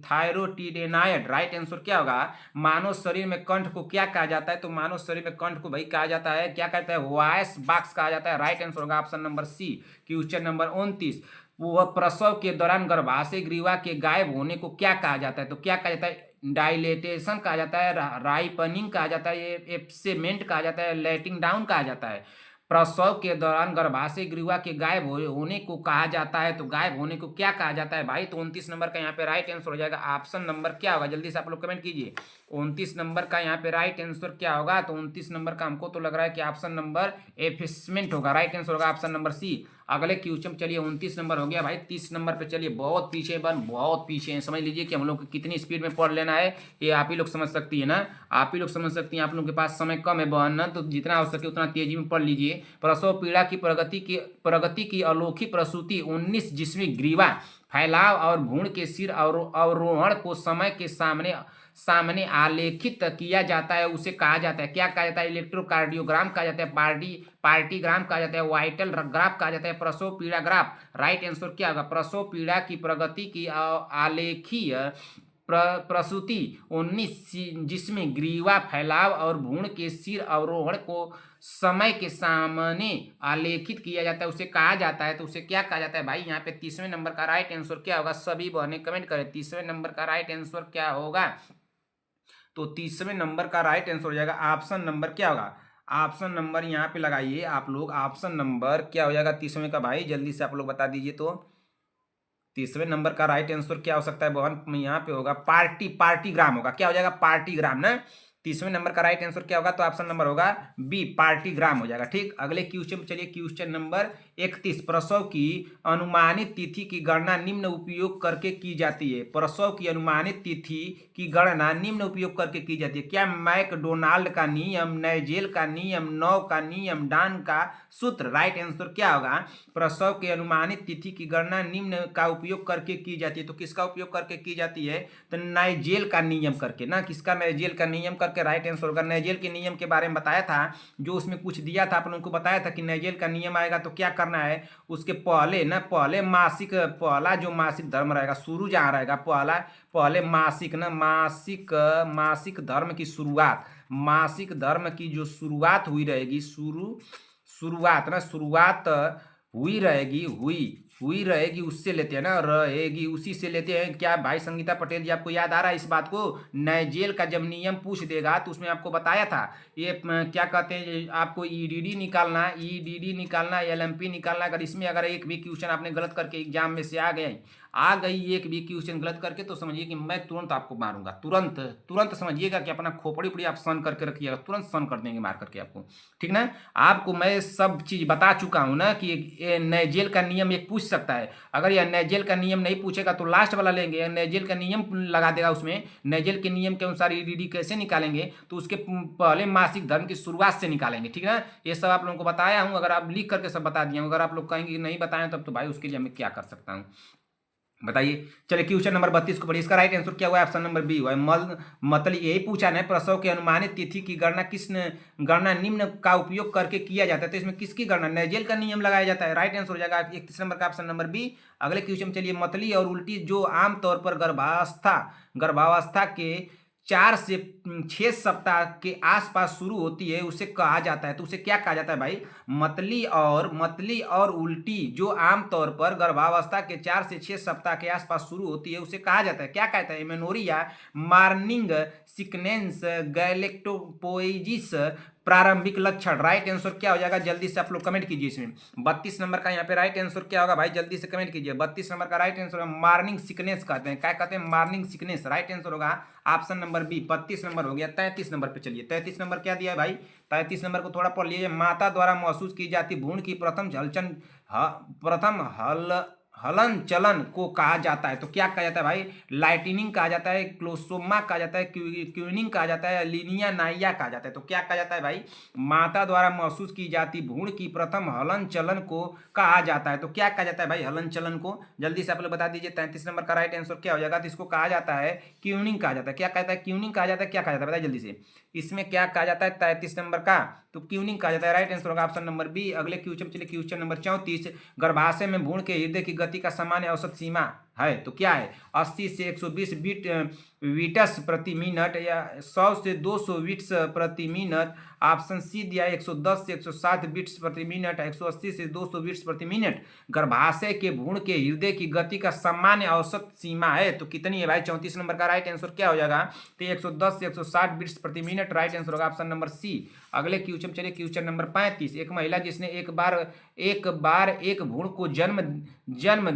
थायरोटिडेनाइड? राइट आंसर क्या होगा? मानव शरीर में कंठ को क्या कहा जाता है? तो मानव शरीर में कंठ को भाई कहा जाता है, क्या कहता है? वायस बाक्स कहा जाता है। राइट आंसर होगा option number C. Question number 29, वह प्रसव के दौरान गर्भाशय ग्रीवा के गायब होने को क्या कहा जाता है? तो क्या कहा जाता है? डायलेटेशन कहा जाता है, राइपनिंग कहा जाता है, एप्सेमेंट कहा जाता है, लेटिंग डाउन कहा जाता है। प्रसव के दौरान गर्भाशय ग्रीवा के गायब होने को कहा जाता है, तो गायब होने को क्या कहा जाता है भाई? तो 29 नंबर का यहाँ पे राइट आंसर हो जाएगा ऑप्शन नंबर क्या होगा जल्दी से आप लोग कमेंट कीजिए। 29 नंबर का यहाँ पे राइट आंसर क्या होगा? तो 29 नंबर का हमको तो लग रहा है कि ऑप्शन नंबर एफिसमेंट होगा। राइट आंसर होगा ऑप्शन नंबर सी। अगले क्वेश्चन चलिए 29 नंबर हो गया भाई। 30 नंबर पे चलिए, बहुत पीछे बन, बहुत पीछे हैं। समझ लीजिए कि हम लोग को कितनी स्पीड में पढ़ लेना है, ये आप ही लोग समझ सकती है ना, आप ही लोग समझ सकती हैं। आप लोग के पास समय कम है बहन ना, तो जितना हो सके उतना तेजी में पढ़ लीजिए। प्रसव पीड़ा की प्रगति की अनोखी प्रसूति 19 जिस्मी ग्रीवा फैलाव और भ्रूण के सिर अवरोहण को समय के सामने सामने आलेखित किया जाता है, उसे कहा जाता है, क्या कहा जाता है? इलेक्ट्रोकार्डियोग्राम कहा जाता है, पार्टीग्राम कहा जाता है, वाइटल ग्राफ कहा जाता है, प्रसव पीड़ा ग्राफ। राइट आंसर क्या होगा? प्रसव पीड़ा की प्रगति की आलेखीय प्रसूति 19 जिसमें ग्रीवा फैलाव और भ्रूण के सिर अवरोहण को समय के सामने आलेखित किया जाता है, उसे कहा जाता है। तो उसे क्या कहा जाता है भाई? यहाँ पे 30वें नंबर का राइट आंसर क्या होगा? सभी बहनें कमेंट करें, 30वें नंबर का राइट आंसर क्या होगा? तो 30वें नंबर का राइट आंसर हो जाएगा ऑप्शन नंबर क्या होगा? ऑप्शन नंबर यहाँ पे लगाइए आप लोग, ऑप्शन नंबर क्या हो जाएगा 30वें का भाई? जल्दी से आप लोग बता दीजिए। तो 30वें नंबर का राइट आंसर क्या हो सकता है बहन? यहाँ पे होगा पार्टीग्राम होगा। क्या हो जाएगा? पार्टीग्राम ना। 30वें नंबर का राइट आंसर क्या होगा? तो ऑप्शन नंबर होगा बी, पार्टीग्राम हो जाएगा। ठीक, अगले क्वेश्चन चलिए, क्वेश्चन नंबर 31। प्रसव की अनुमानित तिथि की गणना निम्न उपयोग करके की जाती है। प्रसव की अनुमानित तिथि की गणना निम्न उपयोग करके की जाती है। क्या मैकडोनाल्ड का नियम, नाइजेल का नियम, नौ का नियम, डान का सूत्र? राइट आंसर क्या होगा? प्रसव की अनुमानित तिथि की गणना निम्न का उपयोग करके की जाती है। तो किसका उपयोग करके की जाती है? तो नाइजेल का नियम करके ना। किसका? नाइजेल का नियम करके राइट आंसर होगा। नाइजेल के नियम के बारे में बताया था, जो उसमें कुछ दिया था, आप लोगों को बताया था कि नाइजेल का नियम आएगा तो क्या करना है, उसके पहले ना, पहले मासिक, पहला जो मासिक धर्म रहेगा, शुरू जहाँ रहेगा, पहले मासिक ना, मासिक धर्म की शुरुआत, मासिक धर्म की जो शुरुआत हुई रहेगी, शुरुआत हुई रहेगी, उससे लेते हैं ना, रहेगी उसी से लेते हैं। क्या भाई संगीता पटेल जी आपको याद आ रहा है इस बात को? नाइजेल का जब नियम पूछ देगा तो उसमें आपको बताया था, ये क्या कहते हैं, आपको ईडीडी निकालना, एलएमपी निकालना। अगर इसमें अगर एक भी क्वेश्चन आपने गलत करके एग्जाम में से आ गई एक भी क्वेश्चन गलत करके, तो समझिए कि मैं तुरंत आपको मारूंगा। तुरंत समझिएगा कि अपना खोपड़ी उपड़ी आप सन करके रखिएगा, तुरंत सन कर देंगे मार करके आपको। ठीक ना? आपको मैं सब चीज बता चुका हूं ना कि नाइजेल का नियम एक पूछ सकता है। अगर यह नाइजेल का नियम नहीं पूछेगा तो लास्ट वाला लेंगे, नाइजेल का नियम लगा देगा उसमें। नाइजेल के नियम के अनुसार ईडीडी कैसे निकालेंगे, तो उसके पहले मासिक धर्म की शुरुआत से निकालेंगे। ठीक ना? ये सब आप लोगों को बताया हूं, अगर आप लिख करके सब बता दिया हूं। अगर आप लोग कहेंगे नहीं बताएं तब तो भाई उसके लिए मैं क्या कर सकता हूँ, बताइए। चलिए क्वेश्चन नंबर 32 को पढ़िए। इसका राइट आंसर क्या हुआ? ऑप्शन नंबर बी हुआ। मतलब यही पूछा ना, प्रसव की अनुमानित तिथि की गणना निम्न का उपयोग करके किया जाता है। तो इसमें किसकी गणना? नाइजेल का नियम लगाया जाता है। राइट आंसर हो जाएगा 31 नंबर का ऑप्शन नंबर बी। अगले क्वेश्चन चलिए, मतली और उल्टी जो आमतौर पर गर्भावस्था के 4 से 6 सप्ताह के आसपास शुरू होती है, उसे कहा जाता है। तो उसे क्या कहा जाता है भाई? मतली और उल्टी जो आमतौर पर गर्भावस्था के 4 से 6 सप्ताह के आसपास शुरू होती है, उसे कहा जाता है, क्या कहता है? Amenorrhoea, morning sickness, galactopoiesis. प्रारंभिक लक्षण। राइट आंसर क्या हो जाएगा? जल्दी से आप लोग कमेंट कीजिए। इसमें 32 नंबर का यहाँ पे राइट आंसर क्या होगा भाई? जल्दी से कमेंट कीजिए। 32 नंबर का राइट आंसर मॉर्निंग सिकनेस कहते हैं। क्या कहते हैं? Morning sickness. राइट आंसर होगा ऑप्शन नंबर बी। 32 नंबर हो गया। 33 नंबर पे चलिए। 33 नंबर क्या दिया है भाई? 33 नंबर को थोड़ा पढ़ लीजिए। माता द्वारा महसूस की जाती भ्रूण की प्रथम हलन चलन को कहा जाता है। तो क्या कहा जाता है भाई? लाइटिनिंग कहा जाता है, क्लोसोमा कहा जाता है, क्यूनिंग कहा जाता है, लीनिया नाइया कहा जाता है। तो क्या कहा जाता है भाई? माता द्वारा महसूस की जाती भ्रूण की प्रथम हलन चलन को कहा जाता है। तो क्या कहा जाता है भाई? हलन चलन को जल्दी से आप लोग बता दीजिए। 33 नंबर का राइट आंसर क्या हो जाएगा? तो इसको कहा जाता है क्यूनिंग कहा जाता है। क्या कहता है? क्यूनिंग कहा जाता है। क्या कहा जाता है बताइए जल्दी से। इसमें क्या कहा जाता है 33 नंबर का? तो क्यूनिंग कहा जाता है। राइट आंसर होगा ऑप्शन नंबर बी। अगले क्वेश्चन चलिए, क्वेश्चन नंबर 34। गर्भाशय में भ्रूण के हृदय की गति का सामान्य औसत सीमा है, तो क्या है? 80 से 120 बीट्स प्रति मिनट, या 100 से 200 बीट्स प्रति मिनट। ऑप्शन सी दिया 110 से 160 बीट्स प्रति मिनट, 180 से 200 बीट्स प्रति मिनट गर्भाशय के भ्रूण के हृदय की गति का सामान्य औसत सीमा है। तो कितनी है भाई? 34 नंबर का राइट आंसर क्या हो जाएगा? तो 110 से 160 बीट्स प्रति मिनट। राइट आंसर होगा ऑप्शन नंबर सी। अगले क्वेश्चन चलिए, क्वेश्चन नंबर 35। एक महिला जिसने एक बार एक भ्रूण को जन्म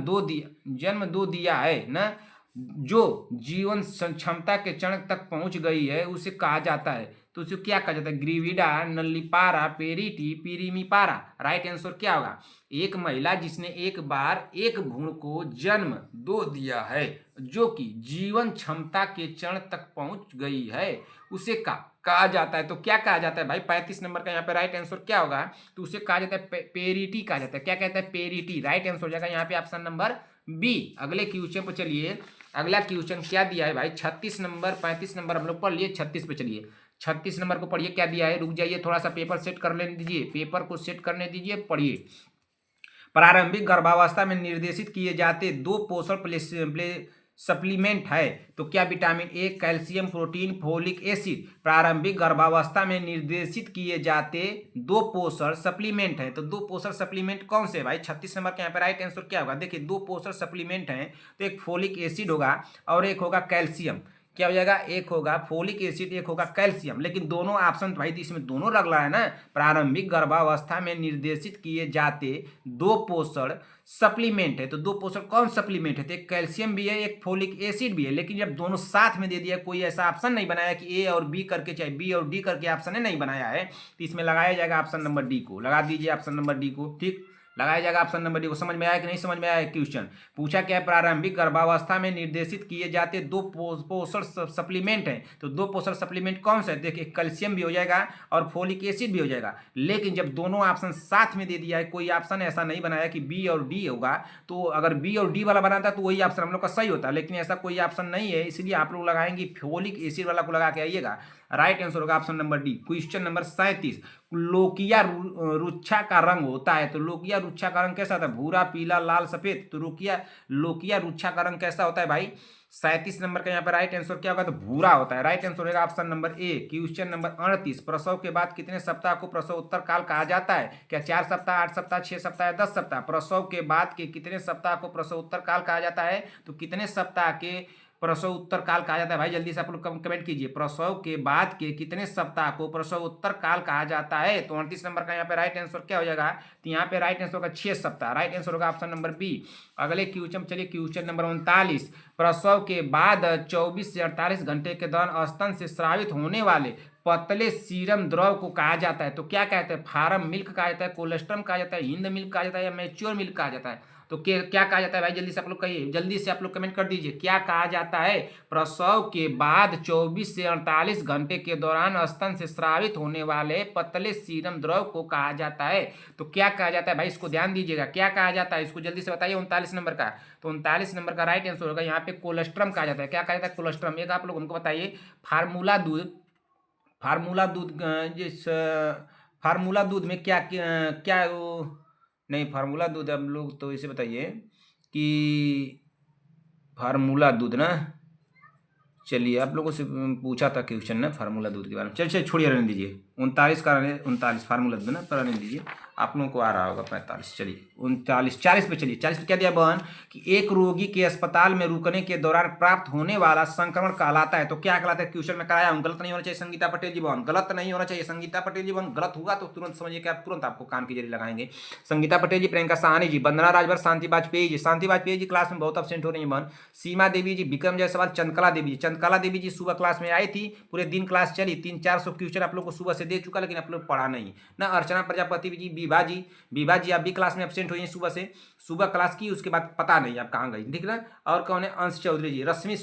दो दिया है ना, जो जीवन क्षमता के चरण तक पहुंच गई है, उसे कहा जाता है। तो उसको क्या कहा जाता है? ग्रीविडा नल्लीपारा पेरिटी पिरीमीपारा। राइट आंसर क्या होगा? एक महिला जिसने एक बार एक भ्रूण को जन्म दो दिया है, जो कि जीवन क्षमता के चरण तक पहुंच गई है, उसे कहा जाता है। तो क्या कहा जाता है भाई? 35 नंबर का यहाँ पे राइट आंसर क्या होगा? तो उसे कहा जाता है पेरिटी कहा जाता है। क्या कहता है? पेरिटी। राइट आंसर हो जाएगा यहाँ पे ऑप्शन नंबर बी। अगले क्वेश्चन पर चलिए। अगला क्वेश्चन क्या दिया है भाई? 36 नंबर 35 नंबर हम लोग पढ़ लिए, 36 पे चलिए। 36 नंबर को पढ़िए, क्या दिया है? रुक जाइए, थोड़ा सा पेपर सेट कर लेने दीजिए, पेपर को सेट करने दीजिए, पढ़िए। प्रारंभिक गर्भावस्था में निर्देशित किए जाते दो पोषण सप्लीमेंट है, तो क्या? Vitamin A, calcium, protein, folic acid. प्रारंभिक गर्भावस्था में निर्देशित किए जाते दो पोषण सप्लीमेंट है, तो दो पोषण सप्लीमेंट कौन से भाई? 36 नंबर के यहाँ पे राइट आंसर क्या होगा? देखिए, दो पोषण सप्लीमेंट हैं, तो एक फोलिक एसिड होगा और एक होगा कैल्शियम। क्या हो जाएगा? एक होगा फोलिक एसिड, एक होगा कैल्शियम। लेकिन दोनों ऑप्शन भाई इसमें दोनों लग रहा है ना। प्रारंभिक गर्भावस्था में निर्देशित किए जाते दो पोषण सप्लीमेंट है, तो दो पोषण कौन सप्लीमेंट है? तो एक कैल्शियम भी है, एक फोलिक एसिड भी है। लेकिन जब दोनों साथ में दे दिया, कोई ऐसा ऑप्शन नहीं बनाया कि ए और बी करके, चाहे बी और डी करके ऑप्शन नहीं बनाया है, तो इसमें लगाया जाएगा ऑप्शन नंबर डी को। लगा दीजिए ऑप्शन नंबर डी को। ठीक, लगाया जाएगा ऑप्शन नंबर डी को। समझ में आया कि नहीं समझ में आया? क्वेश्चन पूछा क्या है? प्रारंभिक गर्भावस्था में निर्देशित किए जाते दो पोषण सप्लीमेंट हैं, तो दो पोषण सप्लीमेंट कौन सा है? देखिए, कैल्शियम भी हो जाएगा और फोलिक एसिड भी हो जाएगा। लेकिन जब दोनों ऑप्शन साथ में दे दिया है, कोई ऑप्शन ऐसा नहीं बनाया कि बी और डी होगा, तो अगर बी और डी वाला बनाता तो वही ऑप्शन हम लोग का सही होता, लेकिन ऐसा कोई ऑप्शन नहीं है, इसलिए आप लोग लगाएंगे फोलिक एसिड वाला को लगा के आइएगा। राइट आंसर होगा option number D. Question number 37। लोकिया रुच्छा का रंग होता है, तो लोकिया रुच्छा का रंग कैसा होता है? भूरा, पीला, लाल, सफेद। तो लोकिया रुच्छा का रंग कैसा होता है भाई? 37 नंबर का यहाँ पे राइट आंसर क्या होगा? तो भूरा होता है। राइट आंसर होगा option number A. Question number 38। प्रसव के बाद कितने सप्ताह को प्रसव उत्तर काल कहा जाता है? क्या 4 सप्ताह, 8 सप्ताह, 6 सप्ताह या 10 सप्ताह? प्रसव के बाद के कितने सप्ताह को प्रसव उत्तर काल कहा जाता है? तो कितने सप्ताह के प्रसव उत्तर काल कहा जाता है भाई? जल्दी से आप लोग कमेंट कीजिए। प्रसव के बाद के कितने सप्ताह को प्रसव उत्तर काल कहा जाता है? तो 38 नंबर का यहाँ पे राइट आंसर क्या हो जाएगा? तो यहाँ पे राइट आंसर होगा 6 सप्ताह। राइट आंसर होगा ऑप्शन नंबर बी। अगले क्वेश्चन चलिए, क्वेश्चन नंबर 39। प्रसव के बाद 24 से 48 घंटे के दौरान स्तन से स्रावित होने वाले पतले सीरम द्रव को कहा जाता है, तो क्या कहते हैं? फार्म मिल्क कहा जाता है, कोलेस्ट्रम कहा जाता है, हिंद मिल्क कहा जाता है, या मैच्योर मिल्क कहा जाता है? तो क्या कहा जाता है भाई? जल्दी से आप लोग कहिए, जल्दी से आप लोग कमेंट कर दीजिए, क्या कहा जाता है? प्रसव के बाद 24 से 48 घंटे के दौरान स्तन से स्रावित होने वाले पतले सीरम द्रव को कहा जाता है। तो क्या कहा जाता है भाई? इसको ध्यान दीजिएगा, क्या कहा जाता है? इसको जल्दी से बताइए। 39 नंबर का, तो 39 नंबर का राइट आंसर होगा यहाँ पे कोलेस्ट्रम कहा जाता है। क्या कहा जाता है? कोलेस्ट्रम। एक आप लोग हमको बताइए, फार्मूला दूध, फार्मूला दूध जिस फार्मूला दूध में क्या क्या नहीं, फार्मूला दूध हम लोग, तो इसे बताइए कि फार्मूला दूध ना, चलिए आप लोगों से पूछा था क्वेश्चन ना फार्मूला दूध के बारे में। चलिए छोड़िए, रहने दीजिए। 39 का 39 फार्मूला दूध ना, पर रहने दीजिए, आप लोगों को आ रहा होगा 45। चलिए 39 40 पे चलिए। 40 पे क्या दिया बहन? कि एक रोगी के अस्पताल में रुकने के दौरान प्राप्त होने वाला संक्रमण कहलाता है, तो क्या कहलाता है? क्वेश्चन में कराया हूँ, गलत नहीं होना चाहिए संगीता पटेल जी बहन, गलत नहीं होना चाहिए संगीता पटेल जी बहन। गलत हुआ तो तुरंत समझिए कि आप तुरंत आपको कान के जरिए लगाएंगे। संगीता पटेल जी, प्रियंका साहनी जी, वंदना राजभर, शांति वाजपेयी जी। शांति वाजपेयी जी क्लास में बहुत अपसेंट हो रही है बहन। सीमा देवी जी, विक्रम जायसवाल, चंद्रकला देवी जी। चंद्रकला देवी जी सुबह क्लास में आई थी, पूरे दिन क्लास चली, 300-400 क्वेश्चन आप लोग को सुबह से दे चुका, लेकिन आप लोग पढ़ा नहीं ना। अर्चना प्रजापति जी, विभा जी आप भी क्लास में एब्सेंट हुई हैं सुबह से, सुबह क्लास की, उसके बाद पता नहीं आप कहाँ गई, ठीक ना। और कौन है? अंश चौधरी जी, रश्मि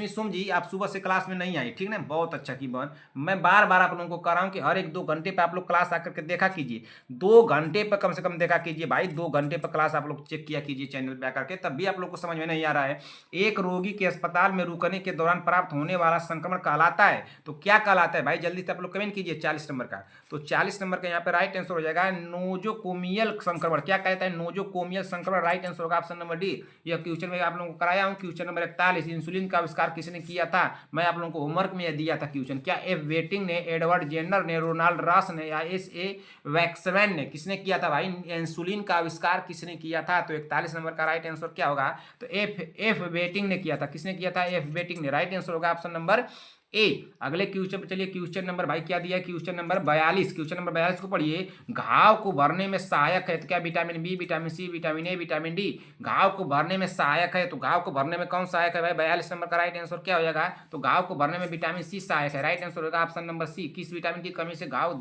सोम जी आप सुबह से क्लास में नहीं आई, ठीक ना। बहुत अच्छा की बहन, मैं बार बार आप लोगों को कह रहा हूँ कि हर 1-2 घंटे पे आप लोग क्लास आकर के देखा कीजिए। 2 घंटे पर कम से कम देखा कीजिए भाई, 2 घंटे पर क्लास आप लोग चेक किया कीजिए चैनल पे आकर के, तब भी आप लोग को समझ में नहीं आ रहा है। एक रोगी के अस्पताल में रुकने के दौरान प्राप्त होने वाला संक्रमण कहलाता है, तो क्या कहलाता है भाई? जल्दी से आप लोग कमेंट कीजिए 40 नंबर का। तो 40 नंबर का यहाँ पे राइट आंसर हो जाएगा नोजोकोमियल संक्रमण। क्या कहता है? नोजोकोमियल संक्रमण। राइट आंसर होगा ऑप्शन नंबर डी। यह क्वेश्चन में आप लोगों को कराया हूँ। Question number 41। इंसुलिन का आविष्कार किसने किया था? मैं आप लोगों को होमवर्क में दिया था क्वेश्चन। क्या एफ वेटिंग ने, एडवर्ड जेनर ने, रोनाल्ड रॉस ने, या एस.ए. वैक्समैन ने? किसने किया था भाई? इंसुलिन का आविष्कार किसने किया था? तो 41 नंबर का राइट आंसर क्या होगा? तो एफ वेटिंग ने किया था। किसने किया था? एफ वेटिंग ने। राइट आंसर होगा ऑप्शन नंबर ए। अगले क्वेश्चन पे चलिए, क्वेश्चन नंबर भाई क्या दिया है, क्वेश्चन नंबर 42। क्वेश्चन नंबर 42 को पढ़िए। घाव को भरने में सहायक है तो क्या vitamin B, vitamin C, vitamin A, vitamin D. घाव को भरने में सहायक है तो घाव को भरने में कौन सहायक है भाई, 42 नंबर का राइट आंसर क्या हो जाएगा, तो घाव को भरने में विटामिन सी सहायक है। राइट आंसर होगा ऑप्शन नंबर सी। किस विटामिन की कमी से घाव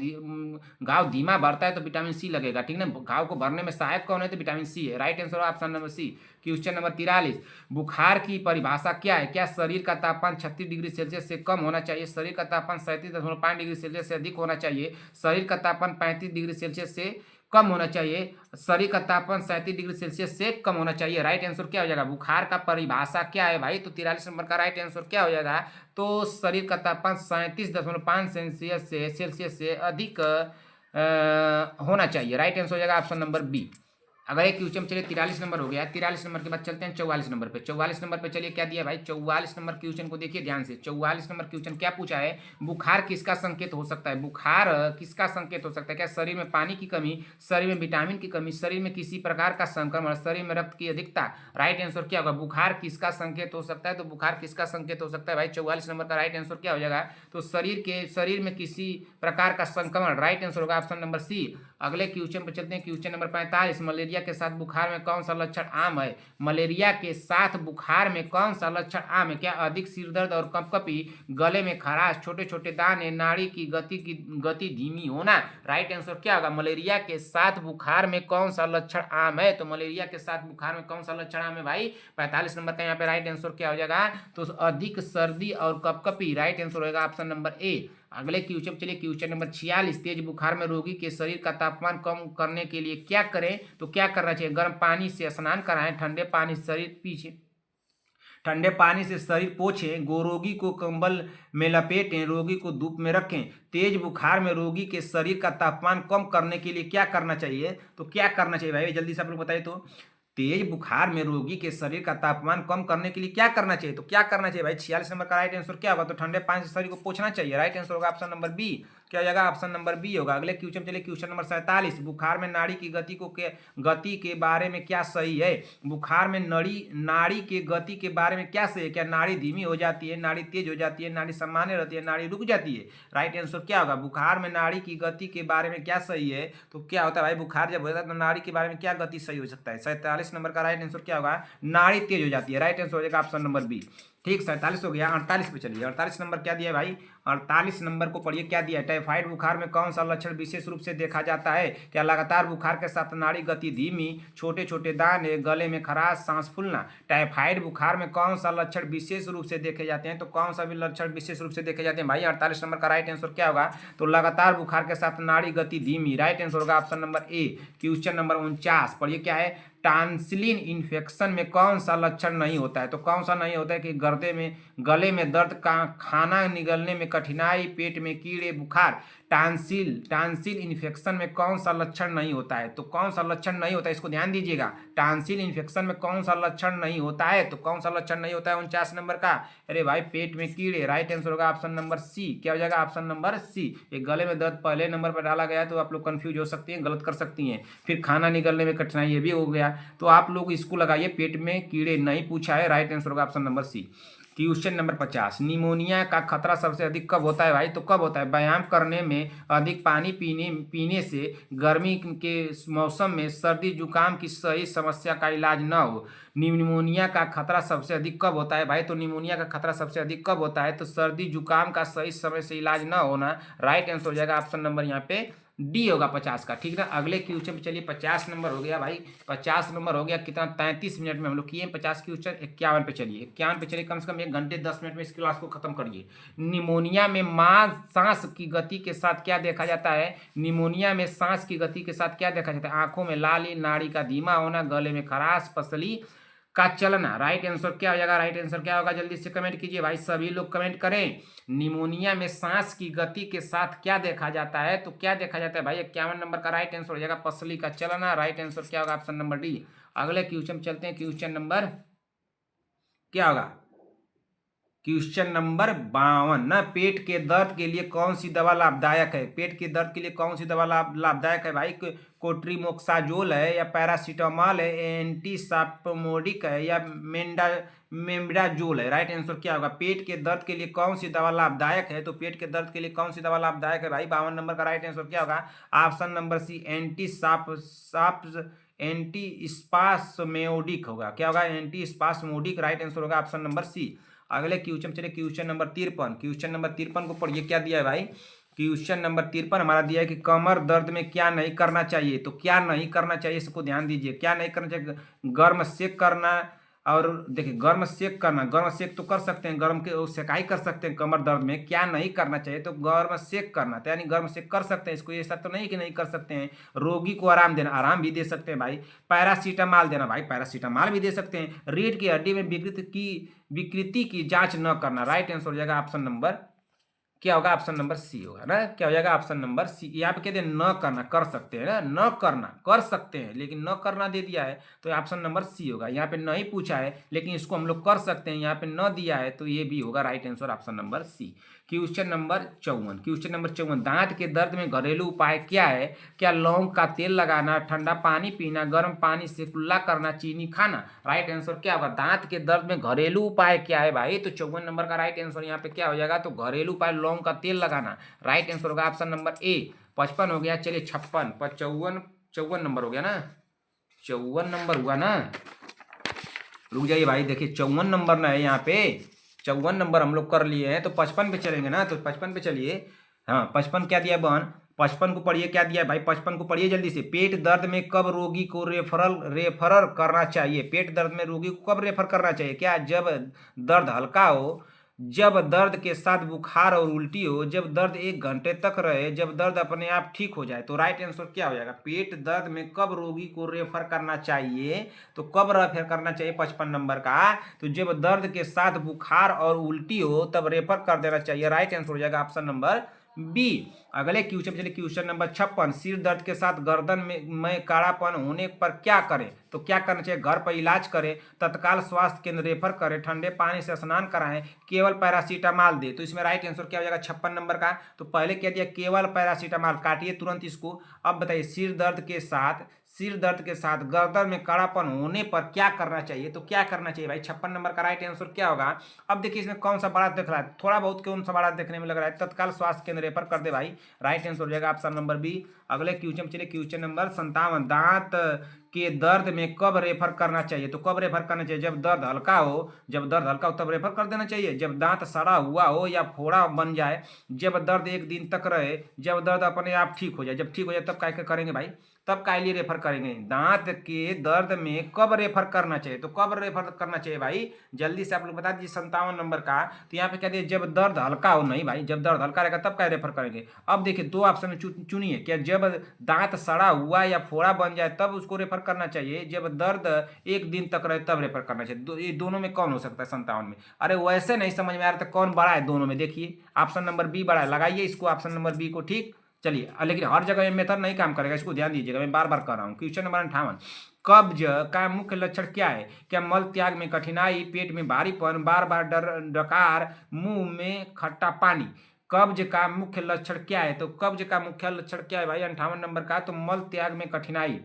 धीमा भरता है तो विटामिन सी लगेगा, ठीक ना। घाव को भरने में सहायक कौन है, तो विटामिन सी है। Right answer option number C. Question number 43, बुखार की परिभाषा क्या है, क्या शरीर का तापमान 36 डिग्री सेल्सियस से कम होना चाहिए, शरीर का तापमान 37.5 डिग्री सेल्सियस से अधिक होना चाहिए, शरीर का तापमान 35 डिग्री सेल्सियस से कम होना चाहिए, शरीर का तापमान 37 डिग्री सेल्सियस से कम होना चाहिए। राइट आंसर क्या हो जाएगा, बुखार का परिभाषा क्या है भाई, तो 43 नंबर का राइट आंसर क्या हो जाएगा, तो शरीर का तापमान 37.5 सेल्सियस से अधिक होना चाहिए। राइट आंसर हो जाएगा ऑप्शन नंबर बी। अगर एक क्वेश्चन चलिए 43 नंबर हो गया, 43 नंबर के बाद चलते हैं 44 नंबर पे। 44 नंबर पे चलिए क्या दिया भाई, 44 नंबर क्वेश्चन को देखिए ध्यान से। 44 नंबर क्वेश्चन क्या पूछा है, बुखार किसका संकेत हो सकता है, बुखार किसका संकेत हो सकता है, क्या शरीर में पानी की कमी, शरीर में विटामिन की कमी, शरीर में किसी प्रकार का संक्रमण, शरीर में रक्त की अधिकता। राइट आंसर क्या होगा, बुखार किसका संकेत हो सकता है, तो बुखार किसका संकेत हो सकता है भाई, 44 नंबर का राइट आंसर क्या हो जाएगा, तो शरीर में किसी प्रकार का संक्रमण। राइट आंसर होगा ऑप्शन नंबर सी। अगले क्वेश्चन पर चलते हैं, क्वेश्चन नंबर 45, मलेरिया के साथ बुखार में कौन सा लक्षण आम है, मलेरिया के साथ बुखार में कौन सा लक्षण आम है, क्या अधिक सिरदर्द और कंपकपी, गले में खराश, छोटे छोटे दाने, नाड़ी की गति धीमी होना। राइट आंसर क्या होगा, मलेरिया के साथ बुखार में कौन सा लक्षण आम है, तो मलेरिया के साथ बुखार में कौन सा लक्षण आम है भाई, 45 नंबर का यहाँ पे राइट आंसर क्या हो जाएगा, तो अधिक सर्दी और कंपकपी। राइट आंसर होगा ऑप्शन नंबर ए। अगले क्वेश्चन चलिए, क्वेश्चन नंबर 46, तेज बुखार में रोगी के शरीर का तापमान कम करने के लिए क्या करें, तो क्या करना चाहिए, गर्म पानी से स्नान कराएं, ठंडे पानी से शरीर पोछें, रोगी को कंबल में लपेटें, रोगी को धूप में रखें। तेज बुखार में रोगी के शरीर का तापमान कम करने के लिए क्या करना चाहिए, तो क्या करना चाहिए भाई, जल्दी से आप लोग बताइए। तो तेज बुखार में रोगी के शरीर का तापमान कम करने के लिए क्या करना चाहिए, तो क्या करना चाहिए भाई, 46 नंबर का राइट आंसर क्या होगा, तो ठंडे पानी से शरीर को पोछना चाहिए। राइट आंसर होगा ऑप्शन नंबर बी। क्या हो जाएगा, ऑप्शन नंबर बी होगा। अगले क्वेश्चन चलिए, क्वेश्चन नंबर 47, बुखार में नाड़ी की गति के बारे में क्या सही है, बुखार में नाड़ी के गति के बारे में क्या सही है, क्या नाड़ी धीमी हो जाती है, नाड़ी तेज हो जाती है, नाड़ी सामान्य रहती है, नाड़ी रुक जाती है। राइट आंसर क्या होगा, बुखार में नाड़ी की गति के बारे में क्या सही है, तो क्या होता है भाई, बुखार जब होता है तो नाड़ी के बारे में क्या गति सही हो सकता है, 47 नंबर का राइट आंसर क्या होगा, नाड़ी तेज हो जाती है। राइट आंसर हो जाएगा ऑप्शन नंबर बी। ठीक, 47 हो गया। 48 पे चलिए, 48 नंबर क्या दिया है भाई, 48 नंबर को पढ़िए क्या दिया है, टाइफाइड बुखार में कौन सा लक्षण विशेष रूप से देखा जाता है, क्या लगातार बुखार के साथ नाड़ी गति धीमी, छोटे छोटे दाने, गले में खराश, सांस फूलना। टाइफाइड बुखार में कौन सा लक्षण विशेष रूप से देखे जाते हैं, तो कौन सा भी लक्षण विशेष रूप से देखे जाते हैं भाई, 48 नंबर का राइट आंसर क्या होगा, तो लगातार बुखार के साथ नाड़ी गति धीमी। राइट आंसर होगा option number A. Question number 49 पढ़िए क्या है, टांसिलिन इन्फेक्शन में कौन सा लक्षण नहीं होता है, तो कौन सा नहीं होता है कि गले में दर्द, खाना निगलने में कठिनाई, पेट में कीड़े, बुखार। टांसिल इन्फेक्शन में कौन सा लक्षण नहीं होता है, तो कौन सा लक्षण नहीं होता है, इसको ध्यान दीजिएगा। टांसिल इन्फेक्शन में कौन सा लक्षण नहीं होता है, तो कौन सा लक्षण नहीं होता है 49 नंबर का, अरे भाई पेट में कीड़े। राइट आंसर होगा ऑप्शन नंबर सी। क्या हो जाएगा, ऑप्शन नंबर सी। एक गले में दर्द पहले नंबर पर डाला गया है तो आप लोग कंफ्यूज हो सकती हैं, गलत कर सकती हैं। फिर खाना निगलने में कठिनाई, ये भी हो गया, तो आप लोग इसको लगाइए, पेट में कीड़े नहीं पूछा है। राइट आंसर होगा option number C. Question number 50, pneumonia का खतरा सबसे अधिक कब होता है भाई, तो कब होता है, व्यायाम करने में, अधिक पानी पीने से, गर्मी के मौसम में, सर्दी जुकाम की सही समस्या का इलाज न हो। निमोनिया का खतरा सबसे अधिक कब होता है भाई, तो निमोनिया का खतरा सबसे अधिक कब होता है, तो सर्दी जुकाम का सही समय से इलाज न होना। राइट आंसर हो जाएगा ऑप्शन नंबर यहाँ पे डी होगा 50 का, ठीक ना। अगले क्वेश्चन पे चलिए, 50 नंबर हो गया भाई, 50 नंबर हो गया कितना, 33 मिनट में हम लोग किए 50 क्वेश्चन। 51 पे चलिए, 51 पे चलिए, कम से कम 1 घंटे 10 मिनट में इस क्लास को खत्म करिए। निमोनिया में सांस की गति के साथ क्या देखा जाता है, निमोनिया में सांस की गति के साथ क्या देखा जाता है, आंखों में लाली, नाड़ी का धीमा होना, गले में खराश, पसली का चलना। राइट आंसर क्या हो जाएगा, राइट आंसर क्या होगा, जल्दी से कमेंट कीजिए भाई, सभी लोग कमेंट करें। निमोनिया में सांस की गति के साथ क्या देखा जाता है, तो क्या देखा जाता है भाई, 51 नंबर का राइट आंसर हो जाएगा पसली का चलना। राइट आंसर क्या होगा, ऑप्शन नंबर डी। अगले क्वेश्चन चलते हैं, क्वेश्चन नंबर क्या होगा, क्वेश्चन नंबर 52 ना, पेट के दर्द के लिए कौन सी दवा लाभदायक है? पेट के दर्द के लिए कौन सी दवा लाभदायक है भाई? कोट्रीमोक्साजोल है या पैरासीटामॉल है, एंटीसाप्मोडिक है या मेम्ब्राजोल है? राइट आंसर क्या होगा? पेट के दर्द के लिए कौन सी दवा लाभदायक है? तो पेट के दर्द के लिए कौन सी दवा लाभदायक है भाई? 52 नंबर का राइट आंसर क्या होगा? Option number C, anti spasmodic होगा। क्या होगा? एंटी स्पास्मोडिक राइट आंसर होगा ऑप्शन नंबर सी। अगले क्वेश्चन चलिए, क्वेश्चन नंबर 53। क्वेश्चन नंबर 53 को पढ़िए, क्या दिया है भाई? क्वेश्चन नंबर 53 हमारा दिया है कि कमर दर्द में क्या नहीं करना चाहिए। तो क्या नहीं करना चाहिए, इसको ध्यान दीजिए। क्या नहीं करना चाहिए? गर्म सेक करना, और देखिए गर्म सेक करना, गर्म सेक तो कर सकते हैं, गर्म के सेकाई कर सकते हैं कमर दर्द में। क्या नहीं करना चाहिए? तो गर्म सेक करना, तो यानी गर्म सेक कर सकते हैं, इसको ऐसा तो नहीं कि नहीं कर सकते हैं। रोगी को आराम देना, आराम भी दे सकते हैं भाई। पैरासीटामॉल देना भाई, पैरासीटामॉल भी दे सकते हैं। रीढ़ की हड्डी में विकृति की जांच न करना। राइट आंसर हो जाएगा ऑप्शन नंबर क्या होगा? ऑप्शन नंबर सी होगा ना। क्या हो जाएगा? Option number C. यहाँ पे कहते हैं न करना, कर सकते हैं ना, न करना कर सकते हैं, लेकिन न करना दे दिया है तो ऑप्शन नंबर सी होगा। यहाँ पे नहीं पूछा है लेकिन इसको हम लोग कर सकते हैं, यहाँ पे न दिया है तो ये भी होगा right answer option number C. Question number 54। Question number 54, दांत के दर्द में घरेलू उपाय क्या है? क्या लौंग का तेल लगाना, ठंडा पानी पीना, गर्म पानी से कुल्ला करना, चीनी खाना? राइट आंसर क्या होगा? दांत के दर्द में घरेलू उपाय क्या है भाई? तो 54 नंबर का राइट आंसर यहाँ पे क्या हो जाएगा? तो घरेलू उपाय लौंग का तेल लगाना। राइट आंसर होगा ऑप्शन नंबर ए। 55 हो गया, चलिए 56 54 54 नंबर हो गया ना, 54 नंबर हुआ ना। रुक जाइए भाई, देखिए 54 नंबर ना है यहाँ पे, 54 नंबर हम लोग कर लिए हैं, तो 55 पे चलेंगे ना, तो 55 पे चलिए। हाँ 55 क्या दिया है बहन? 55 को पढ़िए, क्या दिया है भाई? 55 को पढ़िए जल्दी से। पेट दर्द में कब रोगी को रेफर करना चाहिए? पेट दर्द में रोगी को कब रेफर करना चाहिए? क्या जब दर्द हल्का हो, जब दर्द के साथ बुखार और उल्टी हो, जब दर्द 1 घंटे तक रहे, जब दर्द अपने आप ठीक हो जाए? तो राइट आंसर क्या हो जाएगा? पेट दर्द में कब रोगी को रेफर करना चाहिए? तो कब रेफर करना चाहिए 55 नंबर का? तो जब दर्द के साथ बुखार और उल्टी हो तब रेफर कर देना चाहिए। राइट आंसर हो जाएगा ऑप्शन नंबर बी। अगले क्वेश्चन चलिए, क्वेश्चन नंबर 56, सिर दर्द के साथ गर्दन में काढ़ापन होने पर क्या करें? तो क्या करना चाहिए? घर पर इलाज करें, तत्काल स्वास्थ्य केंद्र रेफर करें, ठंडे पानी से स्नान कराएं, केवल पैरासीटामॉल दे? तो इसमें राइट आंसर क्या हो जाएगा 56 नंबर का? तो पहले क्या दिया? केवल पैरासीटामॉल, काटिए तुरंत इसको। अब बताइए, सिर दर्द के साथ गर्दन में कड़ापन होने पर क्या करना चाहिए? तो क्या करना चाहिए भाई? 56 नंबर का राइट आंसर क्या होगा? अब देखिए इसमें कौन सा बड़ा दिख रहा है, थोड़ा बहुत कौन सा बड़ा देखने में लग रहा है? तत्काल स्वास्थ्य केंद्र रेफर कर दे भाई। राइट आंसर हो जाएगा ऑप्शन नंबर बी। अगले क्वेश्चन चलिए, क्वेश्चन नंबर 57, दांत के दर्द में कब रेफर करना चाहिए? तो कब रेफर करना चाहिए? जब दर्द हल्का हो, जब दर्द हल्का हो तब रेफर कर देना चाहिए, जब दांत सड़ा हुआ हो या फोड़ा बन जाए, जब दर्द 1 दिन तक रहे, जब दर्द अपने आप ठीक हो जाए। जब ठीक हो जाए तब क्या करेंगे भाई? तब काय लिए रेफर करेंगे? दांत के दर्द में कब रेफर करना चाहिए? तो कब रेफर करना चाहिए भाई? जल्दी से आप लोग बता दीजिए 57 नंबर का। तो यहाँ पे कह दिए जब दर्द हल्का हो। नहीं भाई, जब दर्द हल्का रहेगा तब क्या रेफर करेंगे? अब देखिए 2 ऑप्शन में चुनिए। क्या जब दांत सड़ा हुआ या फोड़ा बन जाए तब उसको रेफर करना चाहिए, जब दर्द 1 दिन तक रहे तब रेफर करना चाहिए? ये दोनों में कौन हो सकता है 57 में? अरे वैसे नहीं समझ में आ रहा था कौन बड़ा है दोनों में? देखिए ऑप्शन नंबर बी बड़ा है, लगाइए इसको ऑप्शन नंबर बी को। ठीक, चलिए। लेकिन हर जगह ये मेथड नहीं काम करेगा, इसको ध्यान दीजिएगा, मैं बार बार कर रहा हूँ। क्वेश्चन नंबर 58, कब्ज का मुख्य लक्षण क्या है? क्या मल त्याग में कठिनाई, पेट में भारीपन, बार बार डकार, मुंह में खट्टा पानी? कब्ज का मुख्य लक्षण क्या है? तो कब्ज का मुख्य लक्षण क्या है भाई 58 नंबर का? तो मल त्याग में कठिनाई।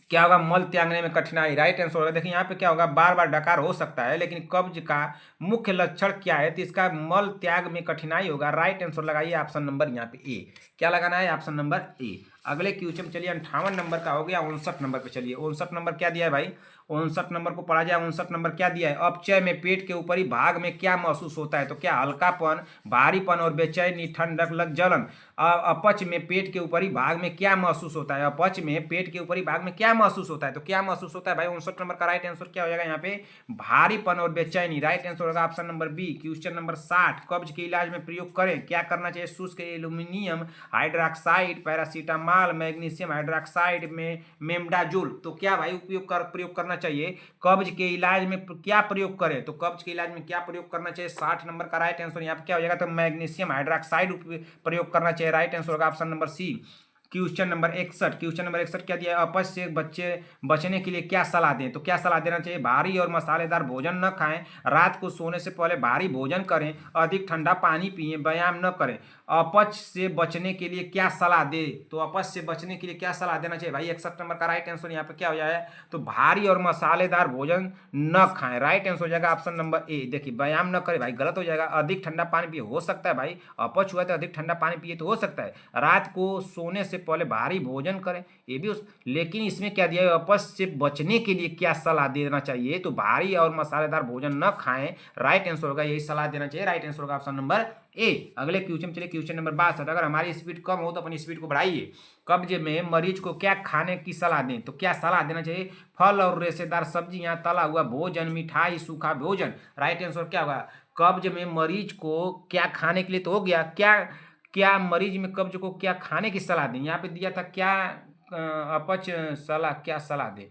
क्या होगा? मल त्यागने में कठिनाई। राइट आंसर होगा। देखिए यहाँ पे क्या होगा? बार बार डकार हो सकता है, लेकिन कब्ज का मुख्य लक्षण क्या है? तो इसका मल त्याग में कठिनाई होगा। राइट आंसर लगाइए ऑप्शन नंबर यहाँ पे ए। क्या लगाना है? Option number A. अगले क्वेश्चन चलिए, 58 नंबर का हो गया, 59 नंबर पे चलिए। 59 नंबर क्या दिया है भाई? 59 नंबर को पढ़ा जाए। 59 नंबर क्या दिया है? अपचय में पेट के ऊपरी भाग में क्या महसूस होता है? तो क्या हल्कापन, भारीपन और बेचैनी, ठंडक, जलन? अपच में पेट के ऊपरी भाग में क्या महसूस होता है? अपच में पेट के ऊपरी भाग में क्या महसूस होता है? तो क्या महसूस होता है भाई? 59 नंबर का राइट आंसर क्या हो जाएगा यहाँ पे? भारीपन और बेचैनी। राइट आंसर होगा option number B. Question number 60, कब्ज के इलाज में प्रयोग करें, क्या करना चाहिए? शुष्क aluminium hydroxide, paracetamol, magnesium hydroxide में मेम्डाजोल? तो क्या भाई प्रयोग करना चाहिए? कब्ज के इलाज में क्या प्रयोग करें? तो कब्ज के इलाज में क्या प्रयोग करना चाहिए? 60 नंबर का राइट आंसर यहाँ पे क्या हो जाएगा? तो मैग्नीशियम हाइड्रोक्साइड प्रयोग करना चाहिए। राइट आंसर होगा option number C. Question number 61, question number 61 क्या दिया है, अपच से बचने के लिए क्या सलाह दें। तो क्या सलाह देना चाहिए, भारी और मसालेदार भोजन न खाएं, रात को सोने से पहले भारी भोजन करें, अधिक ठंडा पानी पिएं, व्यायाम न करें। अपच से बचने के लिए क्या सलाह दे, तो अपच से बचने के लिए क्या सलाह देना चाहिए भाई, 61 नंबर का राइट आंसर यहाँ पे क्या हो जाए, तो भारी और मसालेदार भोजन न खाएं। राइट आंसर हो जाएगा ऑप्शन नंबर ए। देखिए व्यायाम न करें भाई, गलत हो जाएगा। अधिक ठंडा पानी पिए, हो सकता है भाई अपच हुआ तो अधिक ठंडा पानी पिए तो हो सकता है। रात को सोने से पहले भारी भोजन करें, ये भी लेकिन इसमें क्या दिया है, अपच से बचने के लिए क्या सलाह देना चाहिए, तो भारी और मसालेदार भोजन न खाएं। राइट आंसर होगा यही सलाह देना चाहिए। राइट आंसर होगा ऑप्शन नंबर ए। अगले क्वेश्चन चलिए, क्वेश्चन नंबर 62, अगर हमारी स्पीड कम हो तो अपनी स्पीड को बढ़ाइए। कब्ज में मरीज को क्या खाने की सलाह दें, तो क्या सलाह देना चाहिए, फल और रेशेदार सब्जियां, तला हुआ भोजन, मिठाई, सूखा भोजन। राइट आंसर क्या होगा, कब्ज में मरीज को क्या खाने के लिए, तो हो गया क्या, क्या मरीज में कब्ज को क्या खाने की सलाह दें। यहाँ पे दिया था क्या अपच सलाह, क्या सलाह दें,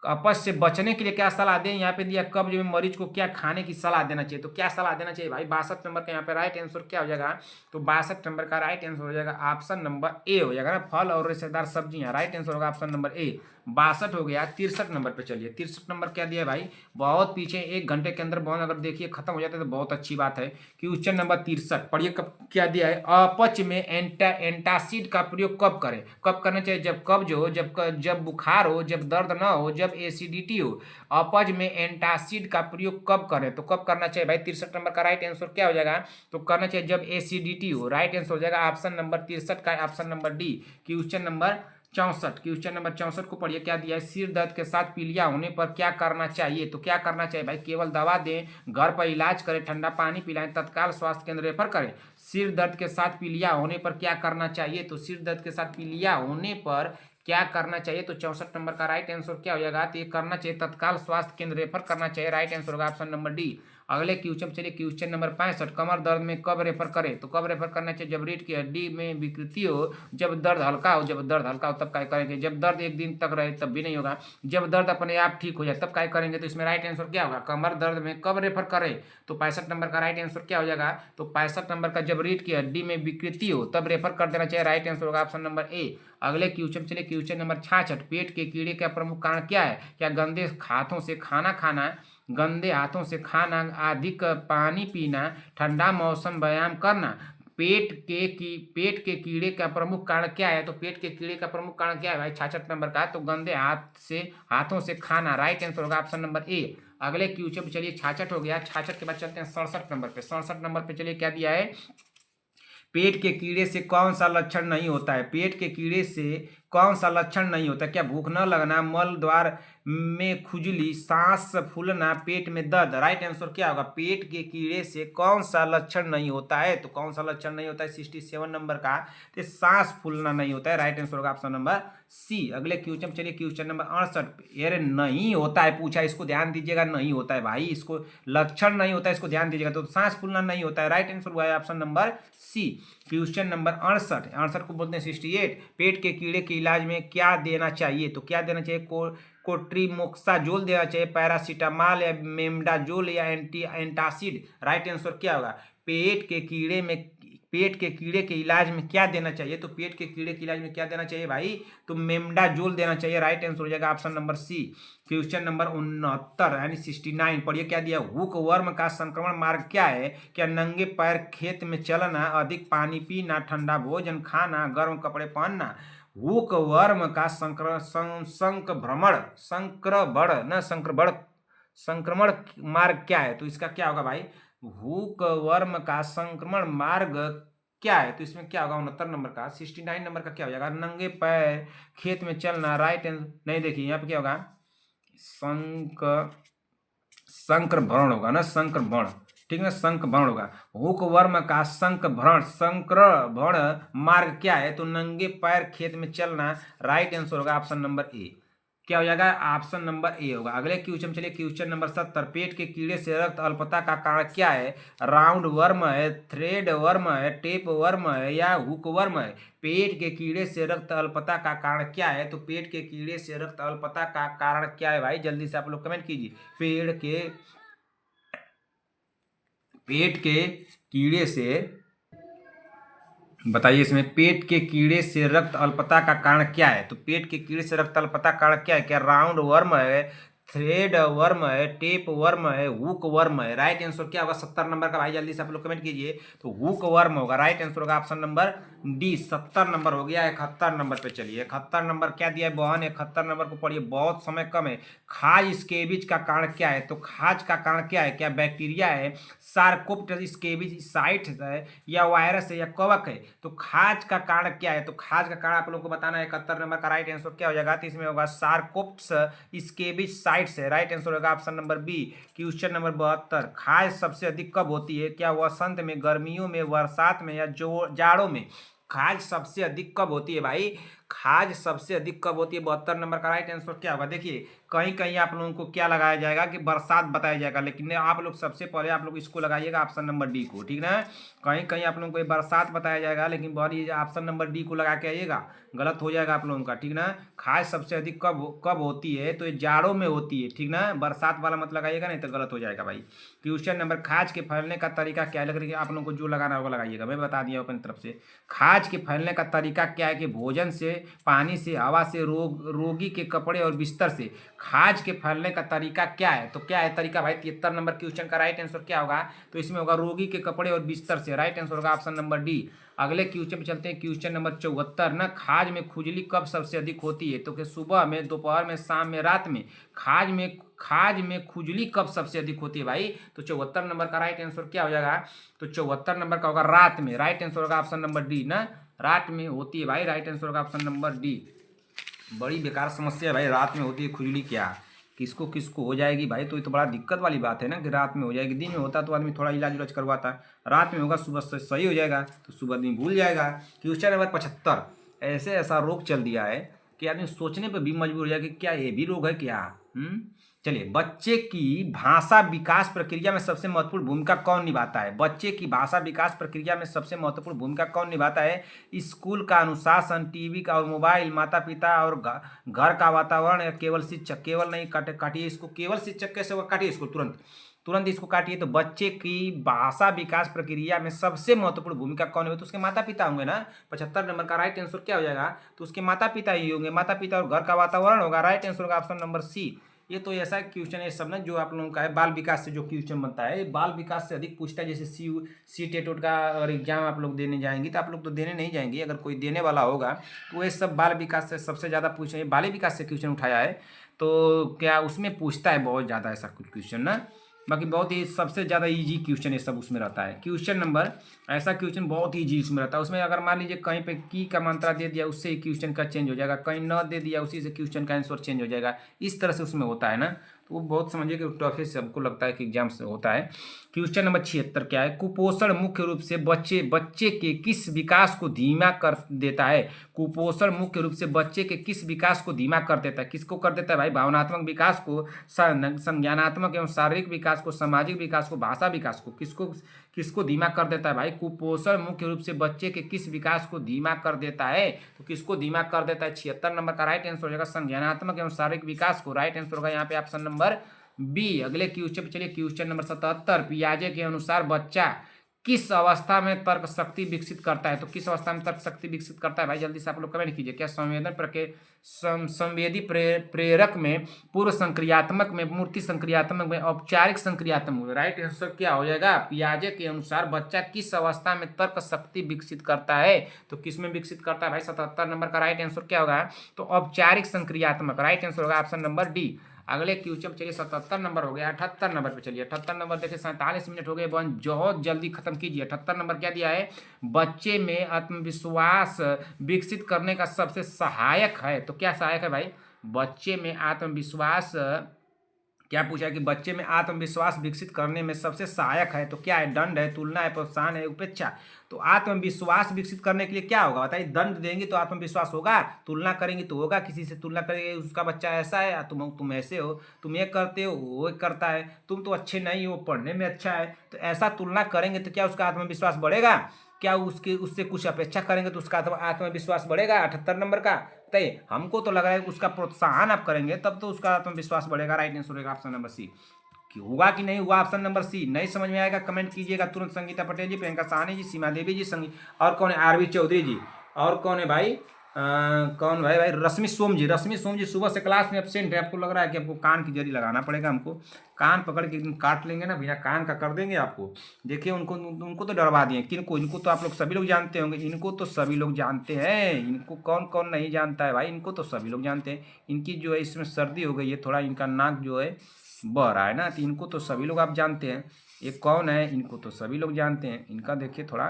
अपच से बचने के लिए क्या सलाह दें। यहाँ पे दिया कब्ज में मरीज को क्या खाने की सलाह देना चाहिए, तो क्या सलाह देना चाहिए भाई, 62 नंबर का यहाँ पे राइट आंसर क्या हो जाएगा, तो 62 नंबर का राइट आंसर हो जाएगा ऑप्शन नंबर ए हो जाएगा ना, फल और रेशेदार सब्जियां। राइट आंसर होगा ऑप्शन नंबर ए। 62 हो गया। 63 नंबर पे चलिए, 63 नंबर क्या दिया है भाई, बहुत पीछे, 1 घंटे के अंदर बहुत अगर देखिए खत्म हो जाता है तो बहुत अच्छी बात है। क्वेश्चन नंबर 63 पढ़िए, कब क्या दिया है, अपच में एंटासिड का प्रयोग कब करें। कब करना चाहिए, जब कब्ज हो, जब बुखार हो, जब दर्द न हो, जब एसिडिटी हो। अपच में एंटासिड का प्रयोग कब करें, तो कब करना चाहिए भाई, 63 नंबर का राइट आंसर क्या हो जाएगा, तो करना चाहिए जब एसिडिटी हो। राइट आंसर हो जाएगा ऑप्शन नंबर 63 का option number D. Question number 64, question number 64 को पढ़िए, क्या दिया है, सिर दर्द के साथ पीलिया होने पर क्या करना चाहिए, तो क्या करना चाहिए भाई, केवल दवा दें, घर पर इलाज करें, ठंडा पानी पिलाएं, तत्काल स्वास्थ्य केंद्र रेफर करें। सिर दर्द के साथ पीलिया होने पर क्या करना चाहिए, तो सिर दर्द के साथ पीलिया होने पर क्या करना चाहिए, तो 64 नंबर का राइट आंसर क्या हो जाएगा, तो ये करना चाहिए तत्काल स्वास्थ्य केंद्र रेफर करना चाहिए। राइट आंसर होगा ऑप्शन नंबर डी। अगले क्वेश्चन चलिए, क्वेश्चन नंबर 65, कमर दर्द में कब रेफर करें, तो कब रेफर करना चाहिए, जब रीढ़ की हड्डी में विकृति हो, जब दर्द हल्का हो, जब दर्द हल्का हो तब क्या करेंगे, जब दर्द 1 दिन तक रहे तब भी नहीं होगा, जब दर्द अपने आप ठीक हो जाए तब क्या करेंगे। तो इसमें राइट आंसर क्या होगा, कमर दर्द में कब रेफर करें, तो 65 नंबर का राइट आंसर क्या हो जाएगा, तो 65 नंबर का जब रीढ़ की हड्डी में विकृति हो तब रेफर कर देना चाहिए। राइट आंसर होगा ऑप्शन नंबर ए। अगले क्वेश्चन चलिए, क्वेश्चन नंबर 66, पेट के कीड़े का प्रमुख कारण क्या है, क्या गंदे हाथों से खाना खाना, गंदे हाथों से खाना, अधिक पानी पीना, ठंडा मौसम, व्यायाम करना। पेट के कीड़े का प्रमुख कारण क्या है, तो पेट के कीड़े का प्रमुख कारण क्या है भाई, 66 नंबर का, तो गंदे हाथों से खाना। राइट आंसर होगा ऑप्शन नंबर ए। अगले क्वेश्चन चलिए, 66 हो गया। 66 के बाद चलते हैं 67 नंबर पे। 67 नंबर पे चलिए, क्या दिया है, पेट के कीड़े से कौन सा लक्षण नहीं होता है, पेट के कीड़े से कौन सा लक्षण नहीं होता, क्या भूख न लगना, मल द्वार में खुजली, सांस फूलना, पेट में दर्द। राइट आंसर क्या होगा, पेट के कीड़े से कौन सा लक्षण नहीं होता है, तो कौन सा लक्षण नहीं होता है, 67 नंबर का, तो सांस फूलना नहीं होता है। राइट आंसर होगा ऑप्शन नंबर सी। अगले क्वेश्चन चलिए, क्वेश्चन नंबर 68, यार नहीं होता है पूछा, इसको ध्यान दीजिएगा, नहीं होता है भाई, इसको लक्षण नहीं होता है, इसको ध्यान दीजिएगा, तो सांस फूलना नहीं होता है। राइट आंसर हुआ है option number C. Question number 68, 68 को बोलते हैं 68, पेट के कीड़े के इलाज में क्या देना चाहिए, तो क्या देना चाहिए, कोट्रिमोक्साजोल देना चाहिए, पैरासीटामॉल या मेमडाजोल या एंटासिड। राइट आंसर क्या होगा, पेट के कीड़े के इलाज में क्या देना चाहिए, तो पेट के कीड़े के इलाज में क्या देना चाहिए भाई, तो मेमडाजोल देना चाहिए। राइट आंसर हो जाएगा option number C. Question number 69 यानी 69 पढ़िए, क्या दिया, हुक वर्म का संक्रमण मार्ग क्या है, क्या नंगे पैर खेत में चलना, अधिक पानी पीना, ठंडा भोजन खाना, गर्म कपड़े पहनना। हुक वर्म का संक्रमण मार्ग क्या है, तो इसका क्या होगा भाई, हुक वर्म का संक्रमण मार्ग क्या है, तो इसमें क्या होगा, 69 नंबर का, 69 नंबर का क्या हो जाएगा, नंगे पैर खेत में चलना। राइट नहीं, देखिए यहाँ पे क्या होगा, संक्रभरण होगा ना, संक्रभण, ठीक है ना, संक्रभण होगा। हुक वर्म का संक्रभण मार्ग क्या है, तो नंगे पैर खेत में चलना। राइट आंसर होगा ऑप्शन नंबर ए। क्या हो जाएगा, ऑप्शन नंबर ए होगा। अगले क्वेश्चन चलिए, क्वेश्चन नंबर 70, पेट के कीड़े से रक्त अल्पता का कारण क्या है, राउंड वर्म है, थ्रेड वर्म है, टेप वर्म है या हुक वर्म है। पेट के कीड़े से रक्त अल्पता का कारण क्या है, तो पेट के कीड़े से रक्त अल्पता का कारण क्या है भाई, जल्दी से आप लोग कमेंट कीजिए। पेट के कीड़े से बताइए इसमें पेट के कीड़े से रक्त अल्पता का कारण क्या है। तो पेट के कीड़े से रक्त अल्पता का कारण क्या है? क्या राउंड वर्म है, थ्रेड वर्म है, टेप वर्म है, हुक वर्म है? राइट आंसर क्या होगा 70 नंबर का? भाई जल्दी से आप लोग कमेंट कीजिए। तो हुक वर्म होगा। राइट आंसर होगा ऑप्शन नंबर डी। 70 नंबर हो गया। 71 नंबर पे चलिए। 71 नंबर क्या दिया है बहन? 71 नंबर को पढ़िए, बहुत समय कम है। खाज स्केबिज का कारण क्या है? तो खाज का कारण क्या है? क्या बैक्टीरिया है, सार्कोप्टेरा स्केबिज साइट है, या वायरस है, या कवक है? तो खाज का कारण क्या है? तो खाज का कारण आप लोगों को बताना है। 71 नंबर का राइट आंसर क्या हो जाएगा? तो इसमें होगा सार्कोप्स स्केबिज साइट्स है। राइट आंसर होगा option number B. Question number 72, खाज सबसे अधिक कब होती है? क्या वसंत में, गर्मियों में, बरसात में, या जो जाड़ों में? खाज सबसे अधिक कब होती है भाई? खाज सबसे अधिक कब होती है? 72 नंबर का राइट आंसर क्या होगा? देखिए कहीं कहीं आप लोगों को क्या लगाया जाएगा कि बरसात बताया जाएगा, लेकिन आप लोग सबसे पहले आप लोग इसको लगाइएगा ऑप्शन नंबर डी को, ठीक ना। कहीं कहीं आप लोगों को बरसात बताया जाएगा, लेकिन बड़ी ऑप्शन नंबर डी को लगा के आइएगा, गलत हो जाएगा आप लोगों का, ठीक ना। खाज सबसे अधिक कब कब होती है? तो ये जाड़ों में होती है, ठीक ना। बरसात वाला मत लगाइएगा, नहीं तो गलत हो जाएगा भाई। क्वेश्चन नंबर, खाज के फैलने का तरीका क्या है? लग रही है आप लोगों को जो लगाना होगा लगाइएगा, मैं बता दिया अपनी तरफ से। खाज के फैलने का तरीका क्या है? कि भोजन से, पानी से, हवा से, रोगी के कपड़े और बिस्तर से। खाज के फैलने का तरीका क्या है? तो क्या है तरीका भाई? 73 नंबर क्वेश्चन का राइट आंसर क्या होगा? तो इसमें होगा रोगी के कपड़े और बिस्तर से। राइट आंसर होगा ऑप्शन नंबर डी। अगले क्वेश्चन पे चलते हैं। क्वेश्चन नंबर 74 ना, खाज में खुजली कब सबसे अधिक होती है? तो कि सुबह में, दोपहर में, शाम में, रात में? खाज में खुजली कब सबसे अधिक होती है भाई? तो 74 नंबर का राइट आंसर क्या हो जाएगा? तो 74 नंबर का होगा रात में। राइट आंसर होगा ऑप्शन नंबर डी ना, रात में होती है भाई। राइट आंसर होगा ऑप्शन नंबर डी। बड़ी बेकार समस्या है भाई, रात में होती है खुजली, क्या किसको किसको हो जाएगी भाई? तो ये तो बड़ा दिक्कत वाली बात है ना कि रात में हो जाएगी। दिन में होता तो आदमी थोड़ा इलाज उलाज करवाता, रात में होगा सुबह से सही हो जाएगा, तो सुबह आदमी भूल जाएगा। क्वेश्चन नंबर 75, ऐसे ऐसा रोग चल दिया है कि आदमी सोचने पर भी मजबूर हो जाए कि क्या ये भी रोग है क्या? चलिए, बच्चे की भाषा विकास प्रक्रिया में सबसे महत्वपूर्ण भूमिका कौन निभाता है? बच्चे की भाषा विकास प्रक्रिया में सबसे महत्वपूर्ण भूमिका कौन निभाता है? स्कूल का अनुशासन, टीवी का और मोबाइल, माता पिता और घर का वातावरण, या केवल शिक्षक? केवल नहीं, काटिए इसको। केवल शिक्षक कैसे होगा? काटिए इसको तुरंत, तुरंत इसको काटिए। तो बच्चे की भाषा विकास प्रक्रिया में सबसे महत्वपूर्ण भूमिका कौन है? तो उसके माता पिता होंगे ना। 75 नंबर का राइट आंसर क्या हो जाएगा? तो उसके माता पिता ही होंगे। माता पिता और घर का वातावरण होगा। राइट आंसर होगा ऑप्शन नंबर सी। ये तो ऐसा क्वेश्चन है सब ना जो आप लोगों का है बाल विकास से जो क्वेश्चन बनता है, बाल विकास से अधिक पूछता है। जैसे सी टेट का अगर एग्जाम आप लोग देने जाएंगे, तो आप लोग तो देने नहीं जाएंगे, अगर कोई देने वाला होगा तो ये सब बाल विकास से सबसे ज़्यादा पूछे, बाल विकास से क्वेश्चन उठाया है। तो क्या उसमें पूछता है बहुत ज़्यादा ऐसा कुछ क्वेश्चन ना। बाकी बहुत ही सबसे ज़्यादा इजी क्वेश्चन ये सब उसमें रहता है। क्वेश्चन नंबर, ऐसा क्वेश्चन बहुत ही इजी उसमें रहता है। उसमें अगर मान लीजिए कहीं पे की का मात्रा दे दिया, उससे ही क्वेश्चन का चेंज हो जाएगा, कहीं न दे दिया उसी से क्वेश्चन का आंसर चेंज हो जाएगा। इस तरह से उसमें होता है ना। तो वो बहुत समझिए कि टफ से हमको लगता है कि एग्जाम से होता है। क्वेश्चन नंबर 76 क्या है? कुपोषण मुख्य रूप से बच्चे के किस विकास को धीमा कर देता है? कुपोषण मुख्य रूप से बच्चे के किस विकास को धीमा कर देता है? किसको कर देता है भाई? भावनात्मक विकास को, संज्ञानात्मक एवं शारीरिक विकास को, सामाजिक विकास को, भाषा विकास को? किसको किसको धीमा कर देता है भाई? कुपोषण मुख्य रूप से बच्चे के किस विकास को धीमा कर देता है? तो किसको धीमा कर देता है? 76 नंबर का राइट आंसर हो जाएगा संज्ञानात्मक एवं शारीरिक विकास को। राइट आंसर होगा यहाँ पे ऑप्शन नंबर बी। अगले क्वेश्चन पे चलिए। क्वेश्चन नंबर 77, पियाजे के अनुसार बच्चा किस अवस्था में तर्क शक्ति विकसित करता है? तो किस अवस्था में तर्क शक्ति विकसित करता है भाई? जल्दी से आप लोग कमेंट कीजिए। क्या संवेदी प्रेरक में, पूर्व संक्रियात्मक में, मूर्ति संक्रियात्मक में, औपचारिक संक्रियात्मक में? राइट आंसर क्या हो जाएगा? पियाजे के अनुसार बच्चा किस अवस्था में तर्क शक्ति विकसित करता है? तो किस में विकसित करता है भाई? 77 नंबर का राइट आंसर क्या होगा? तो औपचारिक संक्रियात्मक। राइट आंसर होगा ऑप्शन नंबर डी। अगले क्वेश्चन चलिए। 77 नंबर हो गया। 78 नंबर पे चलिए। 78 नंबर देखिए, 47 मिनट हो गए, बहुत जल्दी खत्म कीजिए। 78 नंबर क्या दिया है? बच्चे में आत्मविश्वास विकसित करने का सबसे सहायक है। तो क्या सहायक है भाई? बच्चे में आत्मविश्वास, क्या पूछा है कि बच्चे में आत्मविश्वास विकसित करने में सबसे सहायक है? तो क्या है? दंड है, तुलना है, प्रोत्साहन है, उपेक्षा? तो आत्मविश्वास विकसित करने के लिए क्या होगा बताइए? दंड देंगे तो आत्मविश्वास होगा, तुलना करेंगे तो होगा, किसी से तुलना करेंगे उसका बच्चा ऐसा है, तुम ऐसे हो, तुम ये करते हो, वो करता है, तुम तो अच्छे नहीं हो, पढ़ने में अच्छा है, तो ऐसा तुलना करेंगे तो क्या उसका आत्मविश्वास बढ़ेगा? क्या उससे कुछ अपेक्षा करेंगे तो उसका आत्मविश्वास बढ़ेगा? 78 नंबर का बताइए। हमको तो लग रहा है कि उसका प्रोत्साहन आप करेंगे तब तो उसका आत्मविश्वास बढ़ेगा। राइट आंसर होगा ऑप्शन नंबर सी। कि होगा कि नहीं हुआ ऑप्शन नंबर सी। नहीं समझ में आएगा कमेंट कीजिएगा तुरंत। संगीता पटेल जी, प्रियंका साहनी जी, सीमा देवी जी, संगीत और कौन है, आरवी चौधरी जी, और कौन है भाई, कौन भाई, रश्मि सोम जी। रश्मि सोम जी सुबह से क्लास में एब्सेंट है। आपको लग रहा है कि आपको कान की जरी लगाना पड़ेगा। हमको कान पकड़ के एकदम काट लेंगे ना, बिना कान का कर देंगे आपको। देखिए उनको उनको तो डरवा दिए। किनको? इनको तो आप लोग सभी लोग जानते होंगे। इनको तो सभी लोग जानते हैं। इनको कौन कौन नहीं जानता है भाई? इनको तो सभी लोग जानते हैं। इनकी जो है इसमें सर्दी हो गई है, थोड़ा इनका नाक जो है बह रहा है ना, तो इनको तो सभी लोग आप जानते हैं। ये कौन है? इनको तो सभी लोग जानते हैं। इनका देखिए थोड़ा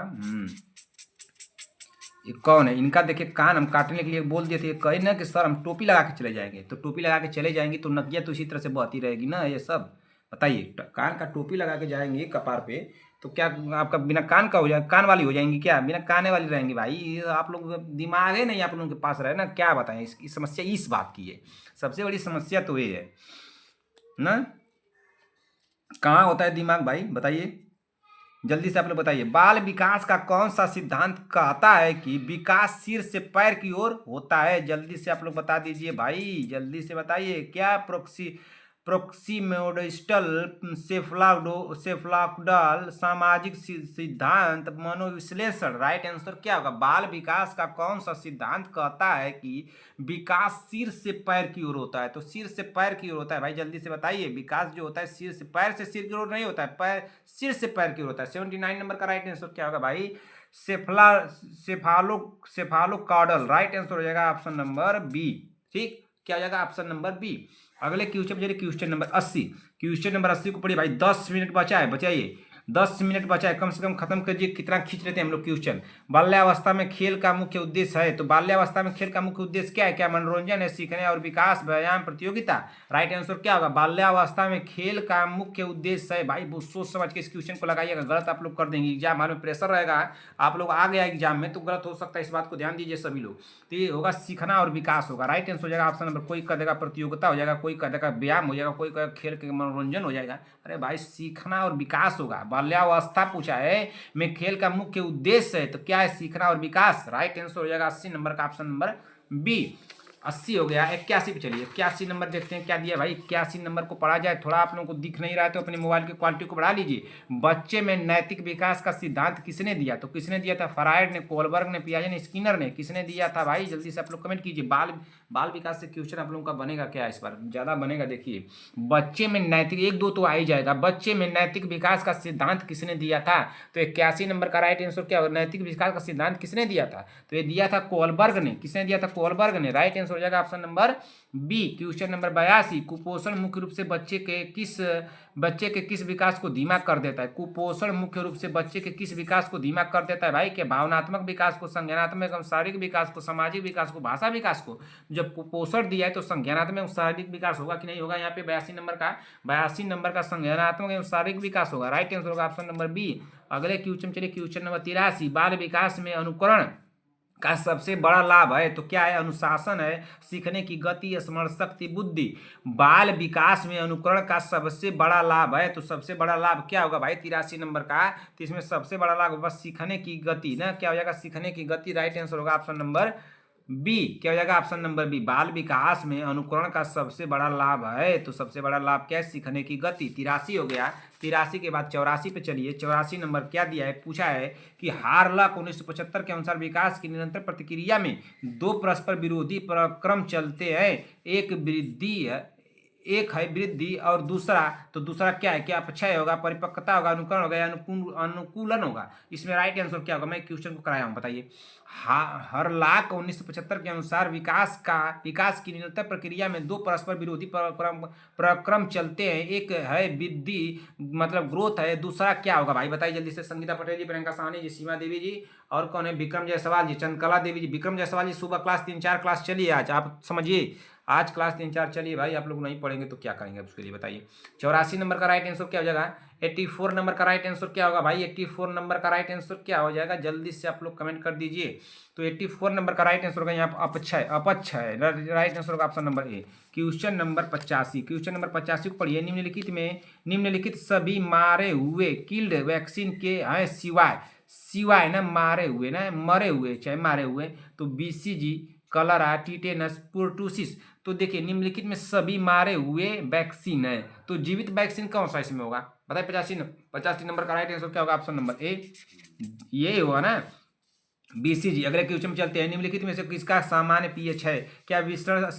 ये कौन है? इनका देखिए कान हम काटने के लिए बोल दिए थे। कहे ना कि सर हम टोपी लगा के चले जाएंगे, तो टोपी लगा के चले जाएंगे तो नकिया तो इसी तरह से बहती रहेगी ना ये सब। बताइए, कान का टोपी लगा के जाएंगे कपार पे तो क्या आपका बिना कान का हो जाए? कान वाली हो जाएंगी क्या? बिना काने वाली रहेंगी भाई? ये आप लोग दिमाग है नहीं आप लोगों के पास रहे ना, क्या बताएं। इसकी समस्या इस बात की है, सबसे बड़ी समस्या तो ये है ना। कहाँ होता है दिमाग भाई? बताइए जल्दी से आप लोग बताइए। बाल विकास का कौन सा सिद्धांत कहता है कि विकास सिर से पैर की ओर होता है? जल्दी से आप लोग बता दीजिए भाई, जल्दी से बताइए। क्या प्रोक्सीमोडिस्टल सेफलाक्डल सामाजिक सिद्धांत मनोविश्लेषण? राइट आंसर क्या होगा? बाल विकास का कौन सा सिद्धांत कहता है कि विकास सिर से पैर की ओर होता है? तो सिर से पैर की ओर होता है भाई, जल्दी से बताइए। विकास जो होता है सिर से पैर से सिर की ओर नहीं होता है, पैर सिर से पैर की ओर होता है। 79 नंबर का राइट आंसर क्या होगा भाई? सेफालोकॉर्डल। राइट आंसर हो जाएगा ऑप्शन नंबर बी। ठीक, क्या हो जाएगा? Option number B. अगले क्वेश्चन चलिए, क्वेश्चन नंबर 80। क्वेश्चन नंबर 80 को पढ़िए भाई। 10 मिनट बचा है, बचाइए 10 मिनट बचा है, कम से कम खत्म कीजिए। कितना खींच लेते हैं हम लोग क्वेश्चन। बाल्यावस्था में खेल का मुख्य उद्देश्य है, तो बाल्यावस्था में खेल का मुख्य उद्देश्य क्या है? क्या मनोरंजन है, सीखने और विकास, व्यायाम, प्रतियोगिता? राइट आंसर क्या होगा? बाल्यावस्था में खेल का मुख्य उद्देश्य है। भाई बहुत सोच समझ के इस क्वेश्चन को लगाइएगा, गलत आप लोग कर देंगे। एग्जाम में प्रेशर रहेगा, आप लोग आ गया एग्जाम में तो गलत हो सकता है, इस बात को ध्यान दीजिए सभी लोग। तो ये होगा सीखना और विकास होगा। राइट आंसर हो जाएगा ऑप्शन नंबर। कोई कह देगा प्रतियोगिता हो जाएगा, कोई कह देगा व्यायाम हो जाएगा, कोई कहेगा खेल के मनोरंजन हो जाएगा। अरे भाई सीखना और विकास होगा। बाल्यावस्था पूछा है में खेल का मुख्य उद्देश्य है, तो क्या है? सीखना और विकास। राइट आंसर हो जाएगा 80 नंबर का ऑप्शन नंबर बी। 80 हो गया। 81 पे चलिए, 81 नंबर देखते हैं क्या दिया भाई। 81 नंबर को पढ़ा जाए। थोड़ा आप लोगों को दिख नहीं रहा है तो अपने मोबाइल की क्वालिटी को बढ़ा लीजिए। बच्चे में नैतिक विकास का सिद्धांत किसने दिया? तो किसने दिया था? फ्रायड ने, कोलबर्ग ने, पियाजे ने, स्किनर ने? किसने दिया था भाई? जल्दी से आप लोग कमेंट कीजिए। बाल विकास से क्वेश्चन आप लोगों का बनेगा क्या इस बार? ज्यादा बनेगा। देखिए बच्चे में नैतिक, एक दो तो आ ही जाएगा। बच्चे में नैतिक विकास का सिद्धांत किसने दिया था? तो 81 नंबर का राइट आंसर क्या होगा? नैतिक विकास का सिद्धांत किसने दिया था? तो ये दिया था कोलबर्ग ने। किसने दिया था? कोलबर्ग ने। राइट आंसर हो जाएगा option number B. Question number 82। कुपोषण मुख्य रूप से बच्चे के किस विकास को धीमा कर देता है? कुपोषण मुख्य रूप से बच्चे के किस विकास को धीमा कर देता है भाई? के भावनात्मक विकास को, संज्ञानात्मक एवं शारीरिक विकास को, सामाजिक विकास को, भाषा विकास को? जब कुपोषण दिया है तो संज्ञानात्मक एवं शारीरिक विकास होगा कि नहीं होगा? यहाँ पे 82 नंबर का संज्ञानात्मक एवं शारीरिक विकास होगा। राइट आंसर होगा ऑप्शन नंबर बी। अगले क्वेश्चन चलिए, क्वेश्चन नंबर 83। बाल विकास में अनुकरण का सबसे बड़ा लाभ है, तो क्या है? अनुशासन है, सीखने की गति, स्मरण शक्ति, बुद्धि? बाल विकास में अनुकरण का सबसे बड़ा लाभ है, तो सबसे बड़ा लाभ क्या होगा भाई 83 नंबर का? तो इसमें सबसे बड़ा लाभ होगा सीखने की गति ना। क्या हो जाएगा? सीखने की गति। राइट आंसर होगा ऑप्शन नंबर बी। क्या हो जाएगा? Option number B. बाल विकास में अनुकरण का सबसे बड़ा लाभ है, तो सबसे बड़ा लाभ क्या है? सीखने की गति। 83 हो गया। 83 के बाद 84 पे चलिए। 84 नंबर क्या दिया है? पूछा है कि हार्लक 1975 के अनुसार विकास की निरंतर प्रतिक्रिया में दो परस्पर विरोधी प्रक्रम चलते हैं। एक है वृद्धि और दूसरा, तो दूसरा क्या है? क्या अपक्षय होगा, परिपक्वता होगा, अनुकरण होगा या अनुकूलन होगा? इसमें राइट आंसर क्या होगा? मैं क्वेश्चन को कराया हूं, बताइए। हरलाक 1975 के अनुसार विकास की निरंतर प्रक्रिया में दो परस्पर विरोधी प्रक्रम चलते हैं। एक है वृद्धि मतलब ग्रोथ है, दूसरा क्या होगा भाई? बताइए जल्दी से। संगीता पटेल जी, प्रियंका साहनी जी, सीमा देवी जी, और कौन है? विक्रम जायसवाल जी, चंद्रकला देवी जी। विक्रम जायसवाल जी सुबह क्लास 3-4 क्लास चलिए आज, आप समझिए। आज क्लास 3-4 चलिए भाई। आप लोग नहीं पढ़ेंगे तो क्या करेंगे उसके लिए बताइए। 84 नंबर का राइट आंसर क्या हो जाएगा? 84 नंबर का राइट आंसर क्या होगा भाई? 84 नंबर का राइट आंसर क्या हो जाएगा? जल्दी से आप लोग कमेंट कर दीजिए। तो 84 नंबर का राइट आंसर होगा यहाँ अपक्षय। राइट आंसर होगा option number A. Question number 85। Question number 85 को पढ़िए। निम्नलिखित सभी मारे हुए किल्ड वैक्सीन के हैं सिवाय ना मारे हुए ना मरे हुए, चाहे मारे हुए, तो BCG, कलरा, टिटेनस, पोर्टुसिस। तो देखिए निम्नलिखित में सभी मारे हुए वैक्सीन है, तो जीवित वैक्सीन कौन सा इसमें होगा बताइए। 85 नंबर का राइट आंसर क्या होगा, ऑप्शन नंबर ए ये हुआ ना, बीसीजी। अगले क्वेश्चन में चलते हैं, निम्नलिखित में से किसका सामान्य पीएच है, क्या विसरण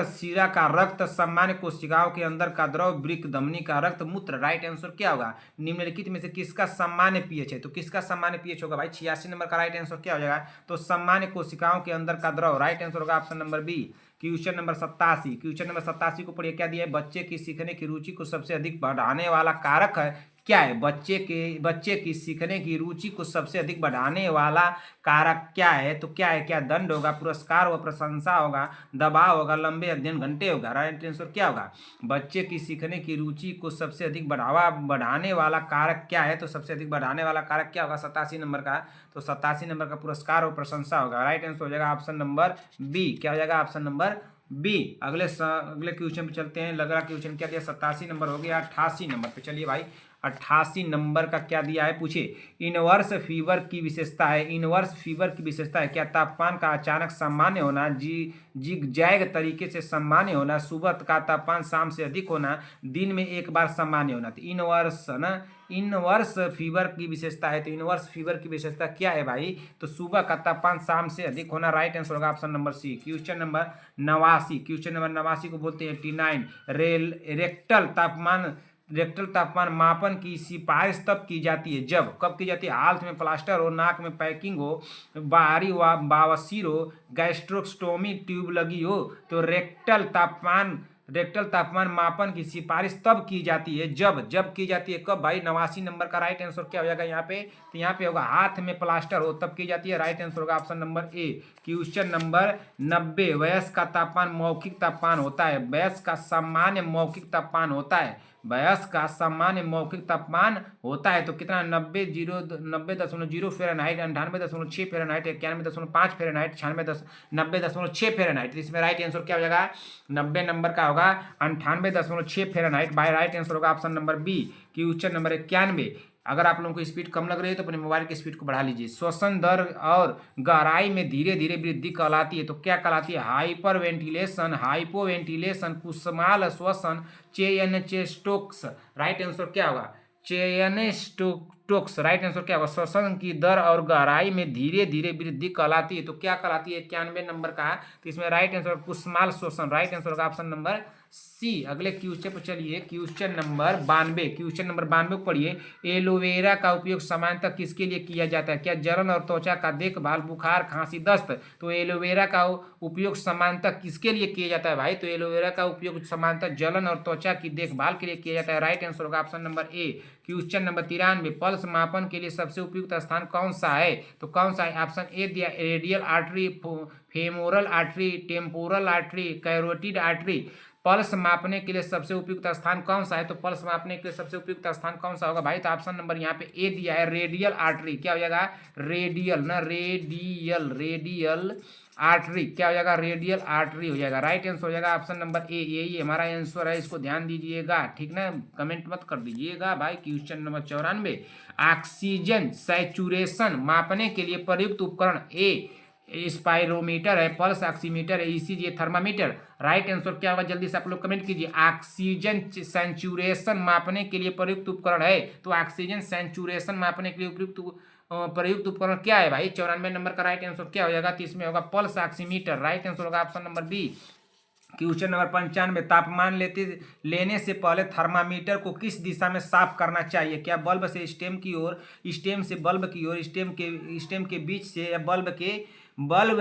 शिरा का रक्त, सामान्य कोशिकाओं के अंदर का द्रव, वृक्क धमनी का रक्त, मूत्र। राइट आंसर क्या होगा, निम्नलिखित में से किसका सामान्य पीएच है, तो किसका सामान्य पीएच होगा भाई 86 नंबर का राइट आंसर क्या हो जाएगा, तो सामान्य कोशिकाओं के अंदर का द्रव। राइट आंसर होगा option number B. Question number 87 को पढ़िए, क्या दिया है, बच्चे की सीखने की रुचि को सबसे अधिक बढ़ाने वाला कारक है, क्या है, बच्चे की सीखने की रुचि को सबसे अधिक बढ़ाने वाला कारक क्या है, तो क्या है, क्या दंड होगा, पुरस्कार होगा, प्रशंसा होगा, दबाव होगा, लंबे अध्ययन घंटे होगा। राइट आंसर क्या होगा, बच्चे की सीखने की रुचि को सबसे अधिक बढ़ाने वाला कारक क्या है, तो सबसे अधिक बढ़ाने वाला कारक क्या होगा 87 नंबर का, तो 87 नंबर का पुरस्कार और प्रशंसा होगा। राइट आंसर हो जाएगा ऑप्शन नंबर बी। क्या हो जाएगा, ऑप्शन नंबर बी। अगले क्वेश्चन पे चलते हैं, लग रहा क्वेश्चन क्या दिया, 87 नंबर हो गया, 88 नंबर पे चलिए भाई। 88 नंबर का क्या दिया है, पूछिए, इनवर्स फीवर की विशेषता है, इनवर्स फीवर की विशेषता है, क्या तापमान का अचानक सामान्य होना, जिगजैग तरीके से सामान्य होना, सुबह का तापमान शाम से अधिक होना, दिन में एक बार सामान्य होना। तो इनवर्स ना, इनवर्स फीवर की विशेषता है, तो इनवर्स फीवर की विशेषता क्या है भाई, तो सुबह का तापमान शाम से अधिक होना। राइट आंसर होगा option number C. Question number 89 को बोलते हैं 89 रेक्टल तापमान मापन की सिफारिश तब की जाती है जब, कब की जाती है, हाथ में प्लास्टर हो, नाक में पैकिंग हो, बाहरी बावसीर हो, गैस्ट्रोस्टोमी ट्यूब लगी हो, तो रेक्टल तापमान मापन की सिफारिश तब की जाती है जब की जाती है कब भाई, 89 नंबर का राइट आंसर क्या हो जाएगा यहाँ पे, तो यहाँ पे होगा हाथ में प्लास्टर हो तब की जाती है। राइट आंसर होगा option number A. Question number 90, वयस्क का तापमान मौखिक तापमान होता है, वयस्क का सामान्य मौखिक तापमान होता है, वयस्क का सामान्य मौखिक तापमान होता है, तो कितना 90.0 फ़ारेनहाइट, 98.6 फ़ारेनहाइट, 91.5 फ़ारेनहाइट, 90.6 फ़ारेनहाइट। इसमें राइट आंसर क्या हो जाएगा, 90 नंबर का होगा 98.6 फ़ारेनहाइट। बाय राइट आंसर होगा option number B. Question number 91, अगर आप लोगों को स्पीड कम लग रही है तो अपने मोबाइल की स्पीड को बढ़ा लीजिए। श्वसन दर और गहराई में धीरे धीरे वृद्धि कहलाती है, तो क्या कहलाती है, हाइपर वेंटिलेशन, हाइपो वेंटिलेशन, कुसमाल श्वसन, चेयनचेस्टोक्स। राइट आंसर क्या होगा, चेयनचेस्टोक्स। राइट आंसर क्या होगा, श्वसन की दर और गहराई में धीरे धीरे वृद्धि कहलाती है, तो क्या कहलाती है, 91 नंबर का, तो इसमें राइट आंसर कुसमाल श्वसन। राइट आंसर होगा ऑप्शन नंबर सी। अगले क्वेश्चन पर चलिए, क्वेश्चन नंबर 92 को पढ़िए, एलोवेरा का उपयोग सामान्यतः किसके लिए किया जाता है, क्या जलन और त्वचा का देखभाल, बुखार, खांसी, दस्त। तो एलोवेरा का उपयोग सामान्यतः किसके लिए किया जाता है भाई, तो एलोवेरा का उपयोग सामान्यतः जलन और त्वचा की देखभाल के लिए किया जाता है। राइट आंसर होगा option number A. Question number 93, pulse मापन के लिए सबसे उपयुक्त स्थान कौन सा है, तो कौन सा है, ऑप्शन ए दिया, radial artery, femoral artery, temporal artery, carotid artery. Pulse मापने के लिए सबसे उपयुक्त स्थान कौन सा है, तो पल्स मापने के लिए सबसे उपयुक्त स्थान कौन सा होगा भाई, तो ऑप्शन नंबर यहाँ पे ए दिया है, रेडियल आर्टरी। क्या हो जाएगा, रेडियल ना, रेडियल आर्टरी, क्या हो जाएगा, रेडियल आर्टरी हो जाएगा। राइट आंसर हो जाएगा ऑप्शन नंबर ए, यही हमारा आंसर है, इसको ध्यान दीजिएगा, ठीक ना, कमेंट मत कर दीजिएगा भाई। क्वेश्चन नंबर 94, ऑक्सीजन सैचुरेशन मापने के लिए प्रयुक्त उपकरण ए स्पाइरोमीटर है, पल्स ऑक्सीमीटर है, ईसीजी है, थर्मामीटर। राइट आंसर क्या होगा, जल्दी से आप लोग कमेंट कीजिए। ऑक्सीजन सैचुरेशन मापने के लिए प्रयुक्त उपकरण है, तो ऑक्सीजन सैचुरेशन मापने के लिए प्रयुक्त उपकरण क्या है भाई, 94 नंबर का राइट आंसर क्या हो जाएगा, तो इसमें होगा पल्स ऑक्सीमीटर। राइट आंसर होगा option number B. Question number 95, तापमान लेने से पहले थर्मामीटर को किस दिशा में साफ करना चाहिए, क्या बल्ब से स्टेम की ओर, स्टेम से बल्ब की ओर, स्टेम के बीच से, या बल्ब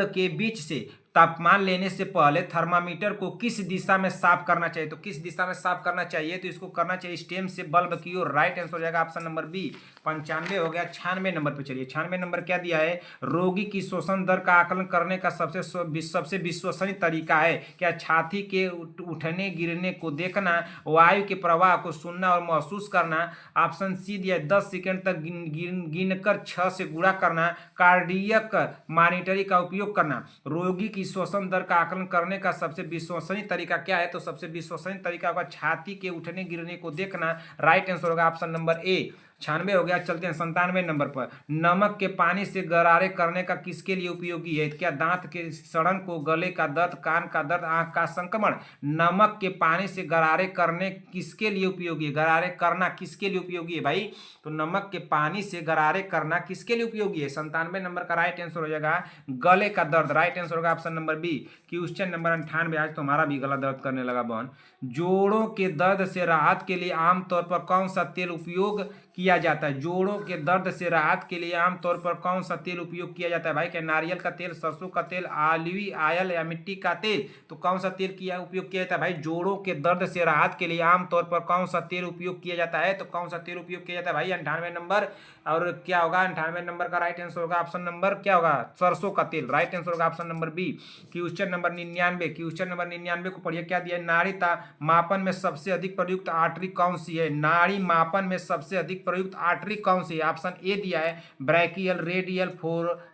के बीच से। तापमान लेने से पहले थर्मामीटर को किस दिशा में साफ करना चाहिए, तो किस दिशा में साफ करना चाहिए, तो इसको करना चाहिए स्टेम से बल्ब की ओर। राइट आंसर हो जाएगा ऑप्शन नंबर बी। 95 हो गया। 96 नंबर पे चलिए, 96 नंबर क्या दिया है, रोगी की श्वसन दर का आकलन करने का सबसे विश्वसनीय तरीका है, क्या छाती के उठने गिरने को देखना, वायु के प्रवाह को सुनना और महसूस करना। ऑप्शन सी दिया है 10 सेकेंड तक गिनकर 6 से गुणा करना, कार्डियक मॉनिटरिंग का उपयोग करना। रोगी की श्वसन दर का आकलन करने का सबसे विश्वसनीय तरीका क्या है, तो सबसे विश्वसनीय तरीका होगा छाती के उठने गिरने को देखना। राइट आंसर होगा ऑप्शन नंबर ए। 96 हो गया। चलते हैं 97 नंबर पर। नमक के पानी से गरारे करने का किसके लिए उपयोगी है? क्या दांत के सड़न को, गले का दर्द, कान का दर्द, आंख का संक्रमण? नमक के पानी से गरारे करने किसके लिए उपयोगी है? गरारे करना किसके लिए उपयोगी है भाई? तो नमक के पानी से गरारे करना किसके लिए उपयोगी है? 97 नंबर का राइट आंसर हो जाएगा गले का दर्द। राइट आंसर होगा option number B. Question number 98। आज तो हमारा भी गला दर्द करने लगा बहन। जोड़ों के दर्द से राहत के लिए आमतौर पर कौन सा तेल उपयोग किया जाता है? जोड़ों के दर्द से राहत के लिए आमतौर पर कौन सा तेल उपयोग किया जाता है भाई? क्या नारियल का तेल, सरसों का तेल, ऑलिव ऑयल या मिट्टी का तेल? तो कौन सा तेल किया उपयोग किया जाता है भाई? जोड़ों के दर्द से राहत के लिए आमतौर पर कौन सा तेल उपयोग किया जाता है? तो कौन सा तेल उपयोग किया जाता है भाई? 98 नंबर। और क्या होगा 98 नंबर का राइट आंसर होगा ऑप्शन नंबर क्या होगा? सरसों का तेल। राइट आंसर होगा option number B. Question number 99। Question number 99 को पढ़िए। क्या दिया है? नाड़ी मापन में सबसे अधिक प्रयुक्त आर्टरी कौन सी है? नाड़ी मापन में सबसे अधिक प्रयुक्त आर्टरी कौन सी है? ऑप्शन ए दिया है brachial, radial,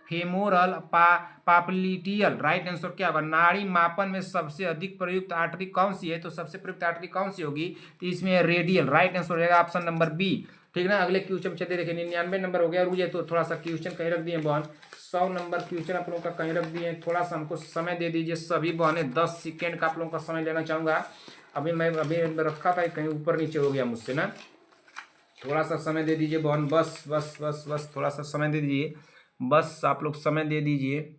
femoral, popliteal. Right answer क्या होगा? नाड़ी मापन में सबसे अधिक प्रयुक्त आर्टरी कौन सी है? तो सबसे प्रयुक्त आर्टरी कौन सी होगी? तो इसमें रेडियल। राइट आंसर हो जाएगा ऑप्शन नंबर बी। ठीक ना। अगले क्वेश्चन में चलते देखिए। 99 नंबर हो गया। रुकिए तो थोड़ा सा क्वेश्चन कहीं रख दिए बहन। 100 नंबर क्वेश्चन आप लोगों का कहीं रख दिए। थोड़ा सा हमको समय दे दीजिए सभी बहने। 10 सेकेंड का आप लोगों का समय लेना चाहूंगा। अभी मैं रखा था कहीं ऊपर नीचे हो गया मुझसे ना। थोड़ा सा समय दे दीजिए बहन। बस बस बस बस थोड़ा सा समय दे दीजिए। बस आप लोग समय दे दीजिए।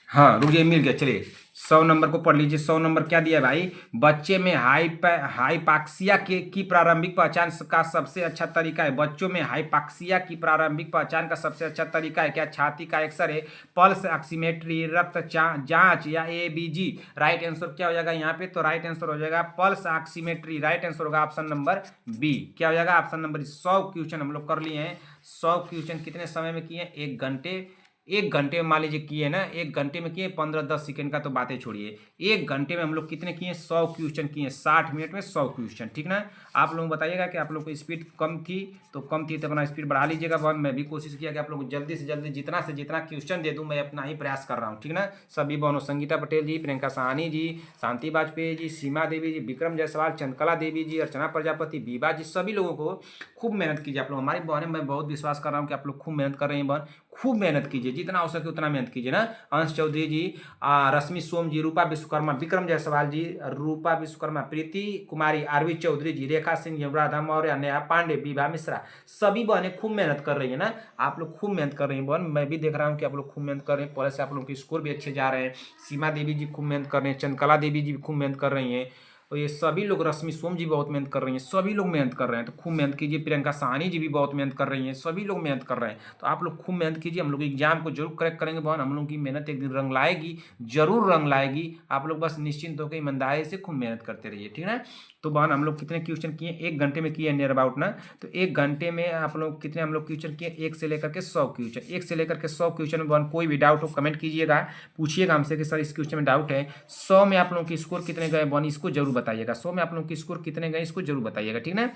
हाँ रुकिए, मिल गया। चलिए 100 नंबर को पढ़ लीजिए। 100 नंबर क्या दिया है भाई? बच्चे में हाइपाक्सिया की प्रारंभिक पहचान का सबसे अच्छा तरीका है। बच्चों में हाइपाक्सिया की प्रारंभिक पहचान का सबसे अच्छा तरीका है क्या? छाती का एक्सरे, पल्स ऑक्सीमेट्री, रक्त जांच या एबीजी? राइट आंसर क्या हो जाएगा यहाँ पे? तो राइट आंसर हो जाएगा पल्स ऑक्सीमेट्री। राइट आंसर होगा ऑप्शन नंबर बी। क्या हो जाएगा? ऑप्शन नंबर 100 क्वेश्चन हम लोग कर लिए हैं। 100 क्वेश्चन कितने समय में किए? 1 घंटे। 1 घंटे में मान लीजिए किए ना। 1 घंटे में किए। 15-10 सेकंड का तो बातें छोड़िए। 1 घंटे में हम लोग कितने किए? 100 क्वेश्चन किए। 60 मिनट में 100 क्वेश्चन। ठीक ना। आप लोग बताइएगा कि आप लोग को स्पीड कम थी तो कम थी तो अपना स्पीड बढ़ा लीजिएगा। बहुत मैं भी कोशिश किया कि आप लोग को जल्दी से जल्दी जितना से जितना क्वेश्चन दे दूं मैं अपना ही प्रयास कर रहा हूँ। ठीक ना। सभी बहनों, संगीता पटेल जी, प्रियंका साहनी जी, शांति वाजपेयी जी, सीमा देवी जी, विक्रम जायसवाल, चंद्रकला देवी जी, अर्चना प्रजापति, बीबा जी, सभी लोगों को खूब मेहनत कीजिए। आप लोग हमारी बहनें, मैं बहुत विश्वास कर रहा हूँ कि आप लोग खूब मेहनत कर रहे हैं बहन। खूब मेहनत कीजिए, जितना हो सके उतना मेहनत कीजिए ना। अंश चौधरी जी, रश्मि सोम जी, रूपा विश्वकर्मा, विक्रम जायसवाल जी, रूपा विश्वकर्मा, प्रीति कुमारी, आरवी चौधरी जी, रेखा सिंह, युवराधा मौर्य, नेहा पांडे, विभा मिश्रा, सभी बहनें खूब मेहनत कर रही है ना। आप लोग खूब मेहनत कर रही हैं बहन। मैं भी देख रहा हूँ कि आप लोग खूब मेहनत कर रहे हैं। पहले से आप लोग के स्कोर भी अच्छे जा रहे हैं। सीमा देवी जी खूब मेहनत कर रहे हैं। चंद्रकला देवी जी भी खूब मेहनत कर रही हैं। और ये सभी लोग, रश्मि सोम जी बहुत मेहनत कर रही हैं। सभी लोग मेहनत कर रहे हैं तो खूब मेहनत कीजिए। प्रियंका साहनी जी भी बहुत मेहनत कर रही हैं। सभी लोग मेहनत कर रहे हैं तो आप लोग खूब मेहनत कीजिए। हम लोग एग्जाम को जरूर क्रैक करेंगे बहन। हम लोग की मेहनत एक दिन रंग लाएगी, जरूर रंग लाएगी। आप लोग बस निश्चिंत होकर ईमानदारी से खूब मेहनत करते रहिए। ठीक है। तो बहन हम लोग कितने क्वेश्चन किए? 1 घंटे में किए नियर अबाउट ना। तो 1 घंटे में आप लोग कितने हम लोग क्वेश्चन किए? 1 से लेकर के 100 क्वेश्चन। 1 से लेकर के 100 क्वेश्चन में बहन कोई भी डाउट हो कमेंट कीजिएगा, पूछिएगा हमसे कि सर इस क्वेश्चन में डाउट है। 100 में आप लोगों के स्कोर कितने गए बहन इसको जरूर बताइएगा। 100 में आप लोगों के स्कोर कितने गए इसको जरूर बताइएगा। ठीक है।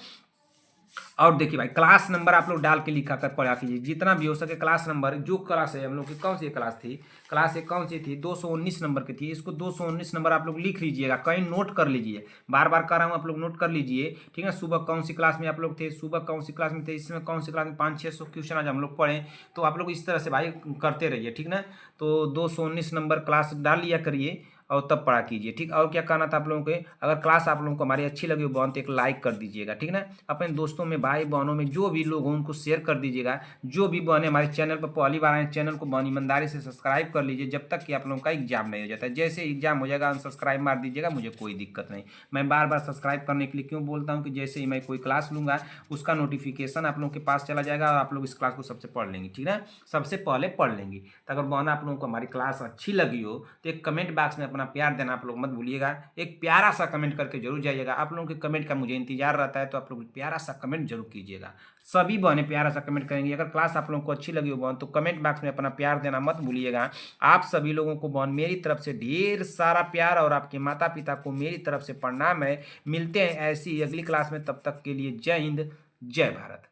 और देखिए भाई, क्लास नंबर आप लोग डाल के लिखा कर पढ़ा कीजिए जितना भी हो सके। क्लास नंबर जो क्लास है हम लोग की, कौन सी क्लास थी? क्लास एक कौन सी थी? 219 नंबर की थी। इसको 219 नंबर आप लोग लिख लीजिएगा, कहीं नोट कर लीजिए। बार बार कर रहा हूँ, आप लोग नोट कर लीजिए। ठीक है। सुबह कौन सी क्लास में आप लोग थे? सुबह कौन सी क्लास में थे? इसमें कौन सी क्लास में 500-600 क्वेश्चन आज हम लोग पढ़े। तो आप लोग इस तरह से भाई करते रहिए। ठीक ना। तो 219 नंबर क्लास डाल लिया करिए और तब पढ़ा कीजिए। ठीक। और क्या कहना था आप लोगों के? अगर क्लास आप लोगों को हमारी अच्छी लगी हो बहन तो एक लाइक कर दीजिएगा। ठीक ना। अपने दोस्तों में, भाई बहनों में जो भी लोग हों उनको शेयर कर दीजिएगा। जो भी बहने हमारे चैनल पर पहली बार आए, चैनल को बहन ईमानदारी से सब्सक्राइब कर लीजिए जब तक कि आप लोगों का एग्जाम नहीं हो जाता है। जैसे एग्जाम हो जाएगा अनसब्सक्राइब मार दीजिएगा, मुझे कोई दिक्कत नहीं। मैं बार बार सब्सक्राइब करने के लिए क्यों बोलता हूँ कि जैसे ही मैं कोई क्लास लूँगा उसका नोटिफिकेशन आप लोगों के पास चला जाएगा और आप लोग इस क्लास को सबसे पढ़ लेंगे। ठीक है। सबसे पहले पढ़ लेंगे। तो अगर बहन आप लोगों को हमारी क्लास अच्छी लगी हो तो एक कमेंट बॉक्स में अपना प्यार देना आप लोग मत भूलिएगा। एक प्यारा सा कमेंट करके जरूर जाइएगा। आप लोगों के कमेंट का मुझे इंतजार रहता है तो आप लोग प्यारा सा कमेंट जरूर कीजिएगा। सभी बहनें प्यारा सा कमेंट करेंगे। अगर क्लास आप लोगों को अच्छी लगी हो बहन तो कमेंट बॉक्स में अपना प्यार देना मत भूलिएगा। आप सभी लोगों को बहन मेरी तरफ से ढेर सारा प्यार और आपके माता पिता को मेरी तरफ से प्रणाम है। मिलते हैं ऐसी अगली क्लास में, तब तक के लिए जय हिंद, जय भारत।